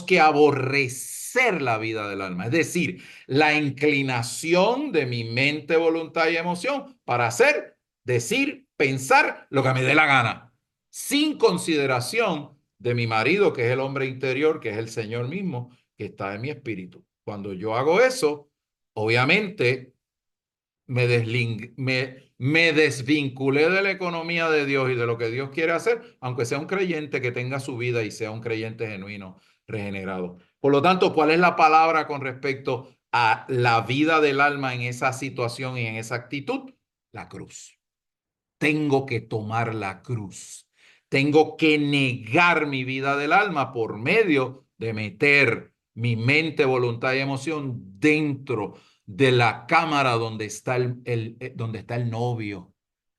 que aborrecer la vida del alma. Es decir, la inclinación de mi mente, voluntad y emoción para hacer, decir, pensar lo que me dé la gana. Sin consideración de mi marido, que es el hombre interior, que es el Señor mismo, que está en mi espíritu. Cuando yo hago eso, obviamente me desvinculé de la economía de Dios y de lo que Dios quiere hacer, aunque sea un creyente que tenga su vida y sea un creyente genuino, regenerado. Por lo tanto, ¿cuál es la palabra con respecto a la vida del alma en esa situación y en esa actitud? La cruz. Tengo que tomar la cruz. Tengo que negar mi vida del alma por medio de meter mi mente, voluntad y emoción dentro de la cámara donde está donde está el novio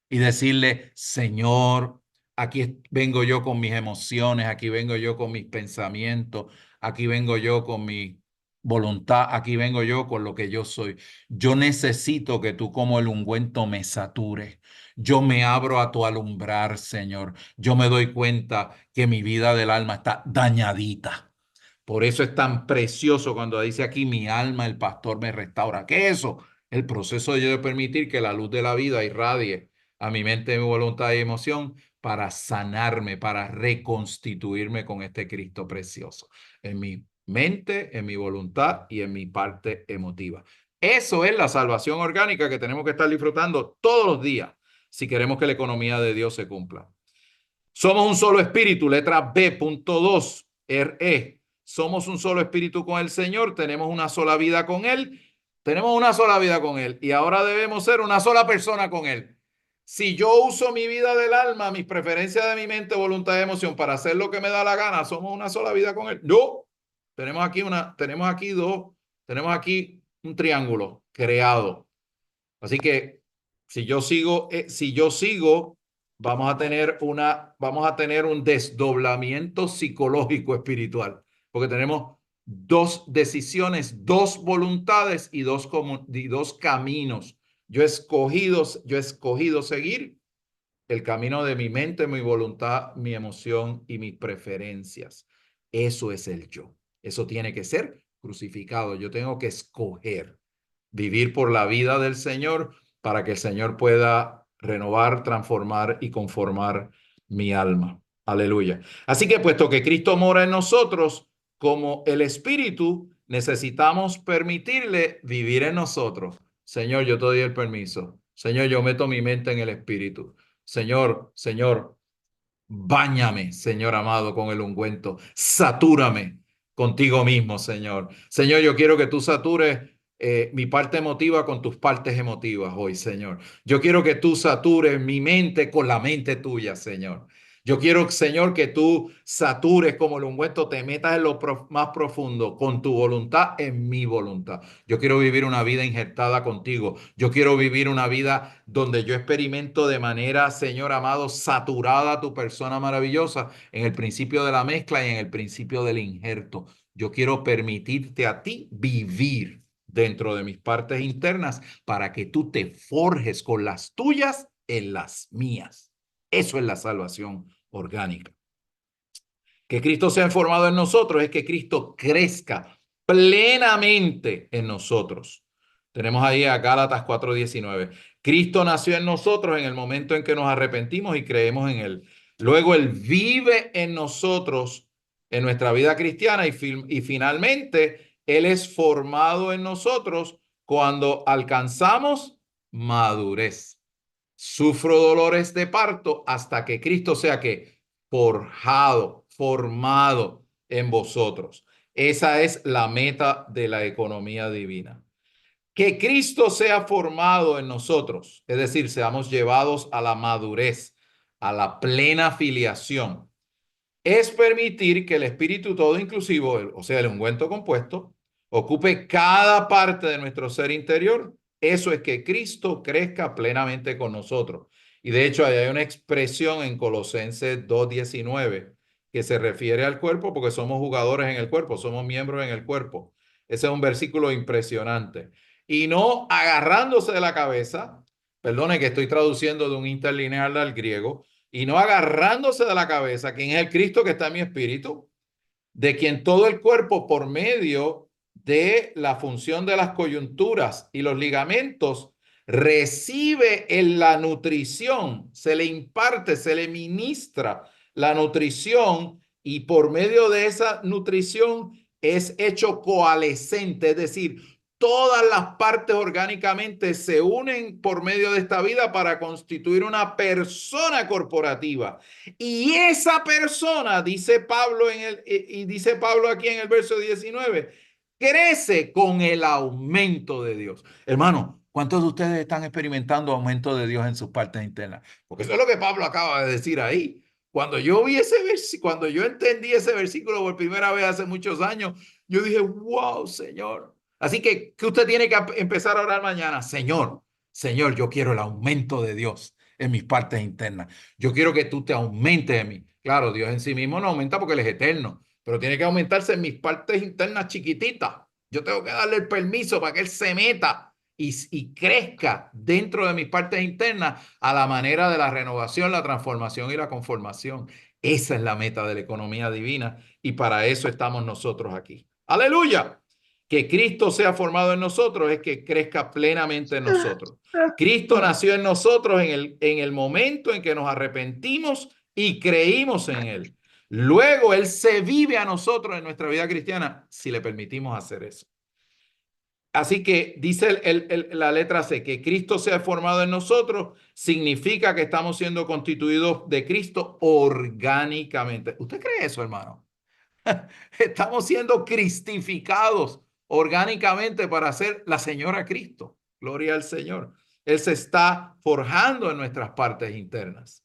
y decirle, Señor, aquí vengo yo con mis emociones, aquí vengo yo con mis pensamientos, aquí vengo yo con mi voluntad, aquí vengo yo con lo que yo soy. Yo necesito que tú como el ungüento me satures. Yo me abro a tu alumbrar, Señor. Yo me doy cuenta que mi vida del alma está dañadita. Por eso es tan precioso cuando dice aquí, mi alma, el pastor me restaura. ¿Qué es eso? El proceso de yo permitir que la luz de la vida irradie a mi mente, mi voluntad y emoción para sanarme, para reconstituirme con este Cristo precioso en mi mente, en mi voluntad y en mi parte emotiva. Eso es la salvación orgánica que tenemos que estar disfrutando todos los días si queremos que la economía de Dios se cumpla. Somos un solo espíritu, letra B, punto 2, RE. Somos un solo espíritu con el Señor, tenemos una sola vida con Él, Tenemos una sola vida con Él y ahora debemos ser una sola persona con Él. Si yo uso mi vida del alma, mis preferencias de mi mente, voluntad y emoción para hacer lo que me da la gana, somos una sola vida con Él. No, tenemos aquí un triángulo creado. Así que si yo sigo, vamos a tener un desdoblamiento psicológico espiritual, porque tenemos dos decisiones, dos voluntades y dos caminos. Yo he escogido seguir el camino de mi mente, mi voluntad, mi emoción y mis preferencias. Eso es el yo. Eso tiene que ser crucificado. Yo tengo que escoger vivir por la vida del Señor para que el Señor pueda renovar, transformar y conformar mi alma. Aleluya. Así que puesto que Cristo mora en nosotros como el Espíritu, necesitamos permitirle vivir en nosotros. Señor, yo te doy el permiso. Señor, yo meto mi mente en el Espíritu. Señor, báñame, Señor amado, con el ungüento. Satúrame contigo mismo, Señor. Señor, yo quiero que tú satures mi parte emotiva con tus partes emotivas hoy, Señor. Yo quiero que tú satures mi mente con la mente tuya, Señor. Yo quiero, Señor, que tú satures como el ungüento, te metas en lo más profundo con tu voluntad en mi voluntad. Yo quiero vivir una vida injertada contigo. Yo quiero vivir una vida donde yo experimento de manera, Señor amado, saturada tu persona maravillosa en el principio de la mezcla y en el principio del injerto. Yo quiero permitirte a ti vivir dentro de mis partes internas para que tú te forjes con las tuyas en las mías. Eso es la salvación orgánica. Que Cristo sea formado en nosotros es que Cristo crezca plenamente en nosotros. Tenemos ahí a Gálatas 4:19. Cristo nació en nosotros en el momento en que nos arrepentimos y creemos en Él. Luego Él vive en nosotros en nuestra vida cristiana y finalmente Él es formado en nosotros cuando alcanzamos madurez. Sufro dolores de parto hasta que Cristo sea que forjado, formado en vosotros. Esa es la meta de la economía divina. Que Cristo sea formado en nosotros, es decir, seamos llevados a la madurez, a la plena filiación, es permitir que el Espíritu todo inclusivo, o sea, el ungüento compuesto, ocupe cada parte de nuestro ser interior. Eso es que Cristo crezca plenamente con nosotros. Y de hecho, hay una expresión en Colosenses 2:19 que se refiere al cuerpo porque somos jugadores en el cuerpo, somos miembros en el cuerpo. Ese es un versículo impresionante. Y no agarrándose de la cabeza, perdone que estoy traduciendo de un interlineal al griego, y no agarrándose de la cabeza, quien es el Cristo que está en mi espíritu, de quien todo el cuerpo por medio de la función de las coyunturas y los ligamentos recibe en la nutrición, se le imparte, se le ministra la nutrición y por medio de esa nutrición es hecho coalescente, es decir, todas las partes orgánicamente se unen por medio de esta vida para constituir una persona corporativa. Y esa persona, dice Pablo dice Pablo aquí en el verso 19, crece con el aumento de Dios. Hermano, ¿cuántos de ustedes están experimentando aumento de Dios en sus partes internas? Porque eso es lo que Pablo acaba de decir ahí. Cuando yo cuando yo entendí ese versículo por primera vez hace muchos años, yo dije, wow, Señor. Así que, ¿qué usted tiene que empezar a orar mañana? Señor, yo quiero el aumento de Dios en mis partes internas. Yo quiero que tú te aumentes en mí. Claro, Dios en sí mismo no aumenta porque Él es eterno, pero tiene que aumentarse en mis partes internas chiquititas. Yo tengo que darle el permiso para que Él se meta y crezca dentro de mis partes internas a la manera de la renovación, la transformación y la conformación. Esa es la meta de la economía divina y para eso estamos nosotros aquí. Aleluya. Que Cristo sea formado en nosotros es que crezca plenamente en nosotros. Cristo nació en nosotros en el momento en que nos arrepentimos y creímos en Él. Luego Él se vive a nosotros en nuestra vida cristiana si le permitimos hacer eso. Así que dice la letra C, que Cristo sea formado en nosotros significa que estamos siendo constituidos de Cristo orgánicamente. ¿Usted cree eso, hermano? Estamos siendo cristificados orgánicamente para ser la señora Cristo. Gloria al Señor. Él se está forjando en nuestras partes internas.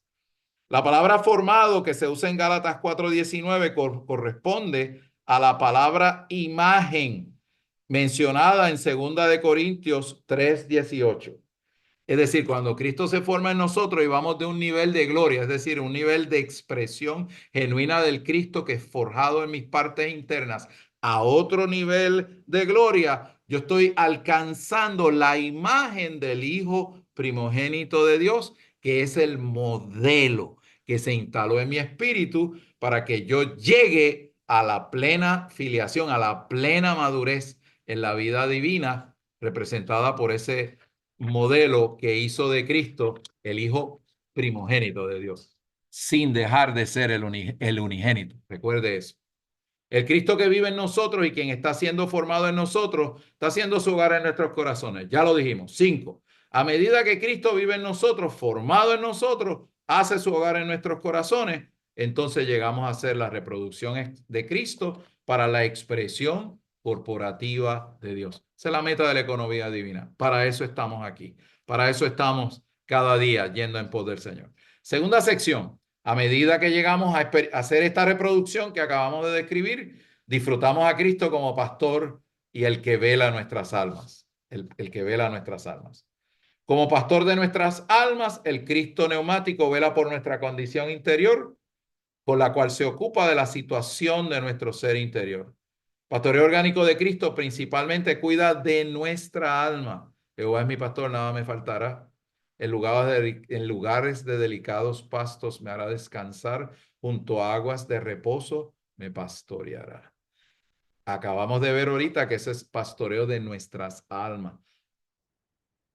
La palabra formado que se usa en Gálatas 4:19 corresponde a la palabra imagen mencionada en 2 de Corintios 3:18. Es decir, cuando Cristo se forma en nosotros y vamos de un nivel de gloria, es decir, un nivel de expresión genuina del Cristo que es forjado en mis partes internas, a otro nivel de gloria, yo estoy alcanzando la imagen del Hijo primogénito de Dios, que es el modelo que se instaló en mi espíritu para que yo llegue a la plena filiación, a la plena madurez en la vida divina, representada por ese modelo que hizo de Cristo el Hijo primogénito de Dios, sin dejar de ser el unigénito. Recuerde eso. El Cristo que vive en nosotros y quien está siendo formado en nosotros, está haciendo su hogar en nuestros corazones. Ya lo dijimos. 5. A medida que Cristo vive en nosotros, formado en nosotros, hace su hogar en nuestros corazones, entonces llegamos a ser la reproducción de Cristo para la expresión corporativa de Dios. Esa es la meta de la economía divina. Para eso estamos aquí. Para eso estamos cada día yendo en pos del Señor. Segunda sección. A medida que llegamos a hacer esta reproducción que acabamos de describir, disfrutamos a Cristo como pastor y el que vela nuestras almas. El que vela nuestras almas. Como pastor de nuestras almas, el Cristo neumático vela por nuestra condición interior, por la cual se ocupa de la situación de nuestro ser interior. Pastoreo orgánico de Cristo principalmente cuida de nuestra alma. Jehová es mi pastor, nada me faltará. En lugares de delicados pastos me hará descansar, junto a aguas de reposo me pastoreará. Acabamos de ver ahorita que ese es pastoreo de nuestras almas.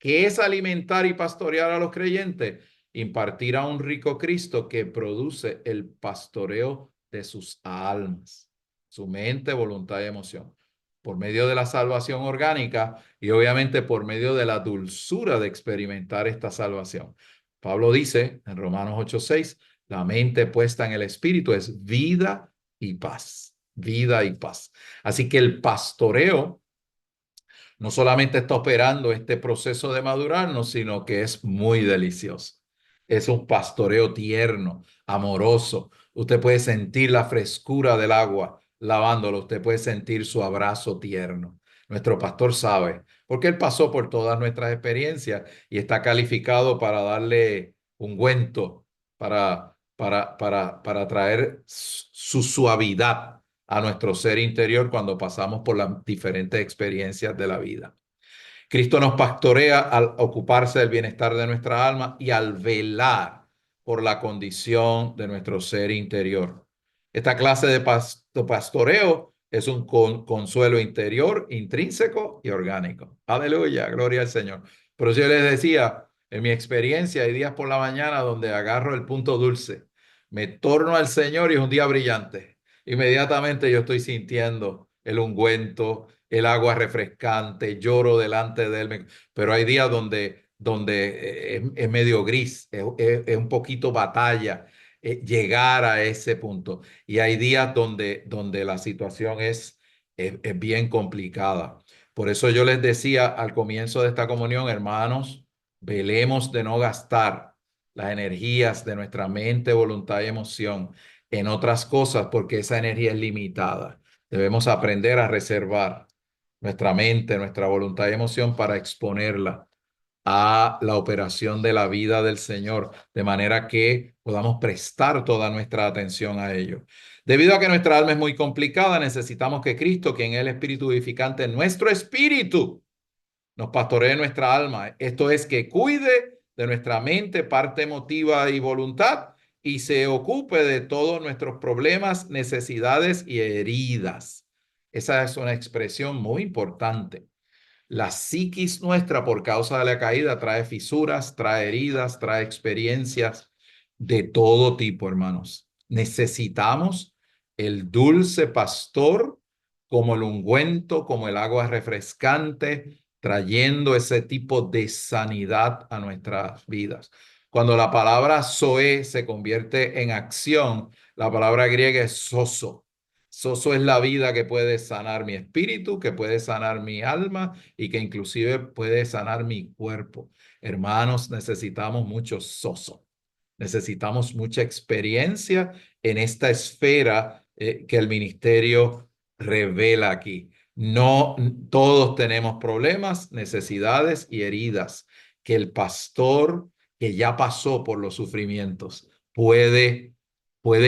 ¿Qué es alimentar y pastorear a los creyentes? Impartir a un rico Cristo que produce el pastoreo de sus almas, su mente, voluntad y emoción, por medio de la salvación orgánica y obviamente por medio de la dulzura de experimentar esta salvación. Pablo dice en Romanos 8:6, la mente puesta en el Espíritu es vida y paz, vida y paz. Así que el pastoreo no solamente está operando este proceso de madurarnos, sino que es muy delicioso. Es un pastoreo tierno, amoroso. Usted puede sentir la frescura del agua lavándolo. Usted puede sentir su abrazo tierno. Nuestro pastor sabe, porque él pasó por todas nuestras experiencias y está calificado para darle ungüento, para traer su suavidad a nuestro ser interior cuando pasamos por las diferentes experiencias de la vida. Cristo nos pastorea al ocuparse del bienestar de nuestra alma y al velar por la condición de nuestro ser interior. Esta clase de pastoreo es un consuelo interior, intrínseco y orgánico. Aleluya, gloria al Señor. Pero yo les decía, en mi experiencia hay días por la mañana donde agarro el punto dulce, me torno al Señor y es un día brillante. Inmediatamente yo estoy sintiendo el ungüento, el agua refrescante, lloro delante de él, pero hay días donde es medio gris, es un poquito batalla llegar a ese punto. Y hay días donde la situación es bien complicada. Por eso yo les decía al comienzo de esta comunión, hermanos, velemos de no gastar las energías de nuestra mente, voluntad y emoción en otras cosas, porque esa energía es limitada. Debemos aprender a reservar nuestra mente, nuestra voluntad y emoción para exponerla a la operación de la vida del Señor, de manera que podamos prestar toda nuestra atención a ello. Debido a que nuestra alma es muy complicada, necesitamos que Cristo, quien es el Espíritu vivificante en nuestro espíritu, nos pastoree nuestra alma. Esto es que cuide de nuestra mente, parte emotiva y voluntad, y se ocupe de todos nuestros problemas, necesidades y heridas. Esa es una expresión muy importante. La psiquis nuestra por causa de la caída trae fisuras, trae heridas, trae experiencias de todo tipo, hermanos. Necesitamos el dulce pastor como el ungüento, como el agua refrescante, trayendo ese tipo de sanidad a nuestras vidas. Cuando la palabra zoe se convierte en acción, la palabra griega es soso. Soso es la vida que puede sanar mi espíritu, que puede sanar mi alma y que inclusive puede sanar mi cuerpo. Hermanos, necesitamos mucho soso. Necesitamos mucha experiencia en esta esfera que el ministerio revela aquí. No todos tenemos problemas, necesidades y heridas que el pastor que ya pasó por los sufrimientos puede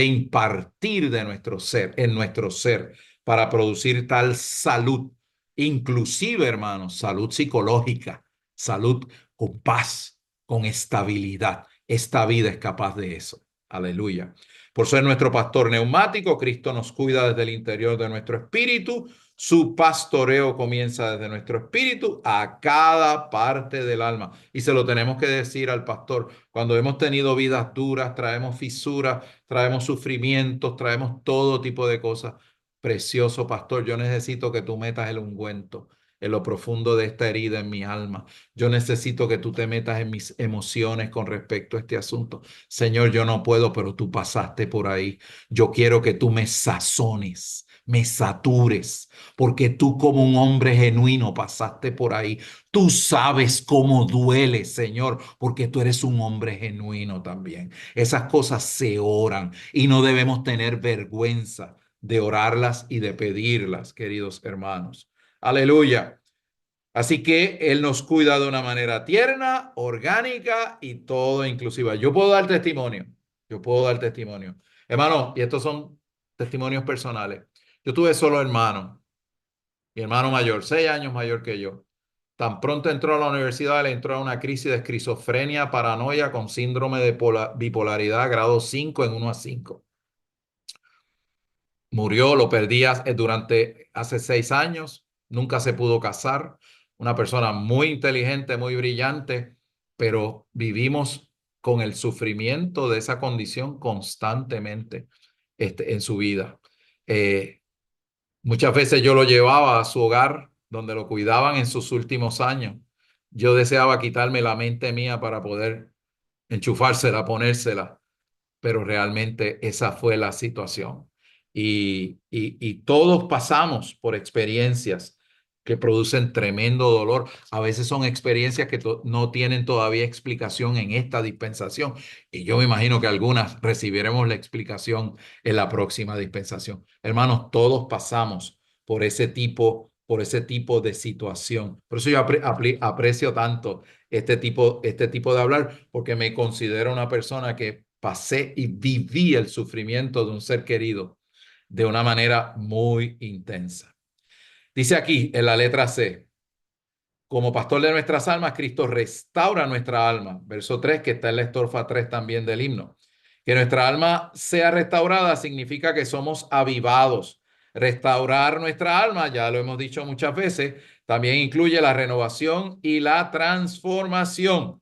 impartir de nuestro ser, en nuestro ser, para producir tal salud, inclusive, hermanos, salud psicológica, salud con paz, con estabilidad. Esta vida es capaz de eso. Aleluya. Por ser nuestro pastor neumático, Cristo nos cuida desde el interior de nuestro espíritu. Su pastoreo comienza desde nuestro espíritu a cada parte del alma. Y se lo tenemos que decir al pastor. Cuando hemos tenido vidas duras, traemos fisuras, traemos sufrimientos, traemos todo tipo de cosas. Precioso pastor, yo necesito que tú metas el ungüento en lo profundo de esta herida en mi alma. Yo necesito que tú te metas en mis emociones con respecto a este asunto. Señor, yo no puedo, pero tú pasaste por ahí. Yo quiero que tú me sazones, me satures, porque tú como un hombre genuino pasaste por ahí. Tú sabes cómo duele, Señor, porque tú eres un hombre genuino también. Esas cosas se oran y no debemos tener vergüenza de orarlas y de pedirlas, queridos hermanos. Aleluya. Así que Él nos cuida de una manera tierna, orgánica y todo inclusiva. Yo puedo dar testimonio. Yo puedo dar testimonio. Hermano, y estos son testimonios personales. Yo tuve solo hermano, mi hermano mayor, 6 años mayor que yo. Tan pronto entró a la universidad, le entró a una crisis de esquizofrenia, paranoia con síndrome de bipolaridad grado 5 en 1 a 5. Murió, lo perdí durante hace 6 años, nunca se pudo casar, una persona muy inteligente, muy brillante, pero vivimos con el sufrimiento de esa condición constantemente en su vida. Muchas veces yo lo llevaba a su hogar, donde lo cuidaban en sus últimos años. Yo deseaba quitarme la mente mía para poder enchufársela, ponérsela, pero realmente esa fue la situación. Y todos pasamos por experiencias que producen tremendo dolor. A veces son experiencias que no tienen todavía explicación en esta dispensación. Y yo me imagino que algunas recibiremos la explicación en la próxima dispensación. Hermanos, todos pasamos por ese tipo de situación. Por eso yo aprecio tanto este tipo de hablar, porque me considero una persona que pasé y viví el sufrimiento de un ser querido de una manera muy intensa. Dice aquí en la letra C, como pastor de nuestras almas, Cristo restaura nuestra alma. Verso 3, que está en la estrofa 3 también del himno. Que nuestra alma sea restaurada significa que somos avivados. Restaurar nuestra alma, ya lo hemos dicho muchas veces, también incluye la renovación y la transformación.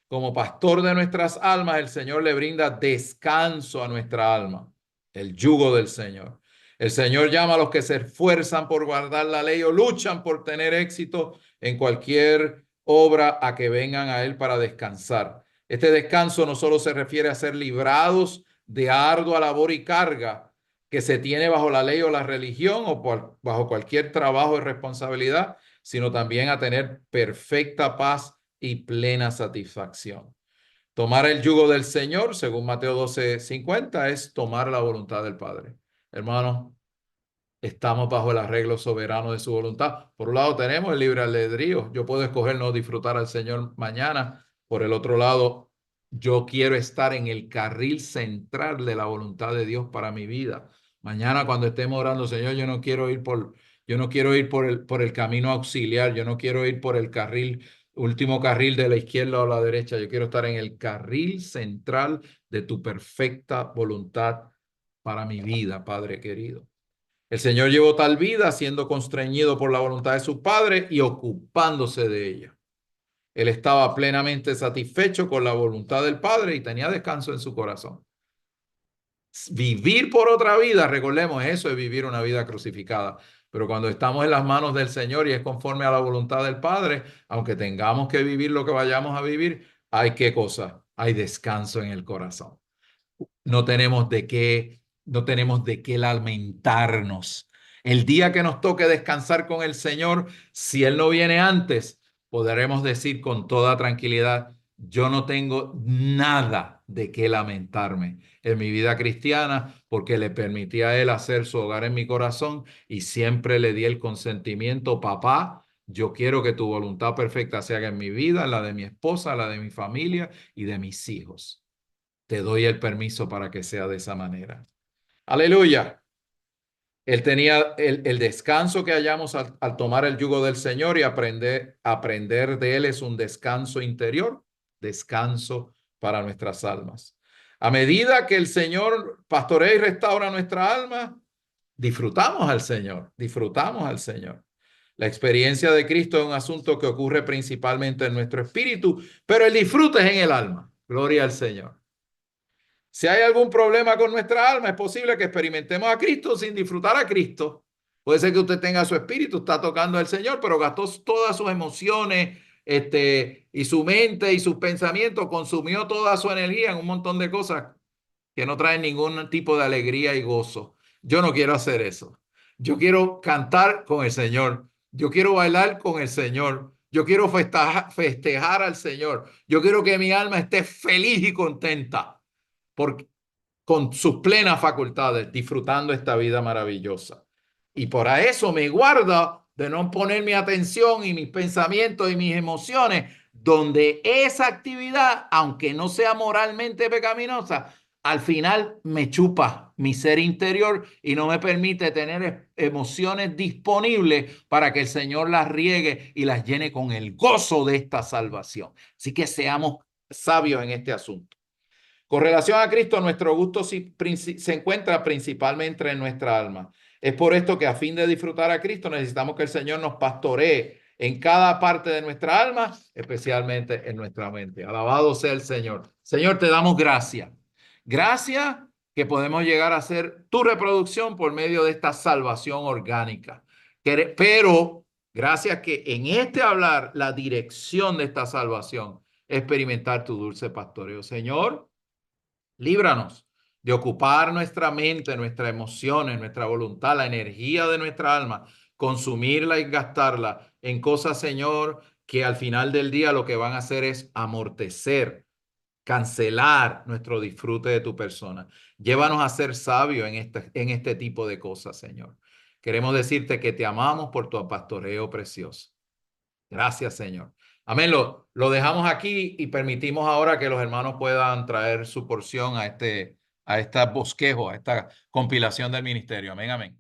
Como pastor de nuestras almas, el Señor le brinda descanso a nuestra alma, el yugo del Señor. El Señor llama a los que se esfuerzan por guardar la ley o luchan por tener éxito en cualquier obra a que vengan a Él para descansar. Este descanso no solo se refiere a ser librados de ardua labor y carga que se tiene bajo la ley o la religión o bajo cualquier trabajo y responsabilidad, sino también a tener perfecta paz y plena satisfacción. Tomar el yugo del Señor, según Mateo 12:50, es tomar la voluntad del Padre. Hermanos, estamos bajo el arreglo soberano de su voluntad. Por un lado tenemos el libre albedrío. Yo puedo escoger no disfrutar al Señor mañana. Por el otro lado, yo quiero estar en el carril central de la voluntad de Dios para mi vida. Mañana cuando estemos orando, Señor, yo no quiero ir por el camino auxiliar. Yo no quiero ir por el último carril de la izquierda o la derecha. Yo quiero estar en el carril central de tu perfecta voluntad para mi vida, Padre querido. El Señor llevó tal vida siendo constreñido por la voluntad de su Padre y ocupándose de ella. Él estaba plenamente satisfecho con la voluntad del Padre y tenía descanso en su corazón. Vivir por otra vida, recordemos, eso es vivir una vida crucificada. Pero cuando estamos en las manos del Señor y es conforme a la voluntad del Padre, aunque tengamos que vivir lo que vayamos a vivir, hay qué cosa, hay descanso en el corazón. No tenemos de qué no tenemos de qué lamentarnos. El día que nos toque descansar con el Señor, si Él no viene antes, podremos decir con toda tranquilidad, yo no tengo nada de qué lamentarme en mi vida cristiana porque le permití a Él hacer su hogar en mi corazón y siempre le di el consentimiento, papá, yo quiero que tu voluntad perfecta se haga en mi vida, la de mi esposa, la de mi familia y de mis hijos. Te doy el permiso para que sea de esa manera. Aleluya. Él tenía el descanso que hallamos al tomar el yugo del Señor y aprender de Él es un descanso interior, descanso para nuestras almas. A medida que el Señor pastorea y restaura nuestra alma, disfrutamos al Señor, disfrutamos al Señor. La experiencia de Cristo es un asunto que ocurre principalmente en nuestro espíritu, pero el disfrute es en el alma. Gloria al Señor. Si hay algún problema con nuestra alma, es posible que experimentemos a Cristo sin disfrutar a Cristo. Puede ser que usted tenga su espíritu, está tocando al Señor, pero gastó todas sus emociones, y su mente y sus pensamientos, consumió toda su energía en un montón de cosas que no traen ningún tipo de alegría y gozo. Yo no quiero hacer eso. Yo quiero cantar con el Señor. Yo quiero bailar con el Señor. Yo quiero festejar al Señor. Yo quiero que mi alma esté feliz y contenta con sus plenas facultades, disfrutando esta vida maravillosa. Y por eso me guardo de no poner mi atención y mis pensamientos y mis emociones donde esa actividad, aunque no sea moralmente pecaminosa, al final me chupa mi ser interior y no me permite tener emociones disponibles para que el Señor las riegue y las llene con el gozo de esta salvación. Así que seamos sabios en este asunto. Con relación a Cristo, nuestro gusto se encuentra principalmente en nuestra alma. Es por esto que a fin de disfrutar a Cristo necesitamos que el Señor nos pastoree en cada parte de nuestra alma, especialmente en nuestra mente. Alabado sea el Señor. Señor, te damos gracias. Gracias que podemos llegar a ser tu reproducción por medio de esta salvación orgánica. Pero gracias que en este hablar, la dirección de esta salvación es experimentar tu dulce pastoreo. Señor, líbranos de ocupar nuestra mente, nuestras emociones, nuestra voluntad, la energía de nuestra alma, consumirla y gastarla en cosas, Señor, que al final del día lo que van a hacer es amortecer, cancelar nuestro disfrute de tu persona. Llévanos a ser sabios en este tipo de cosas, Señor. Queremos decirte que te amamos por tu pastoreo precioso. Gracias, Señor. Amén. Lo dejamos aquí y permitimos ahora que los hermanos puedan traer su porción a este bosquejo, a esta compilación del ministerio. Amén, amén.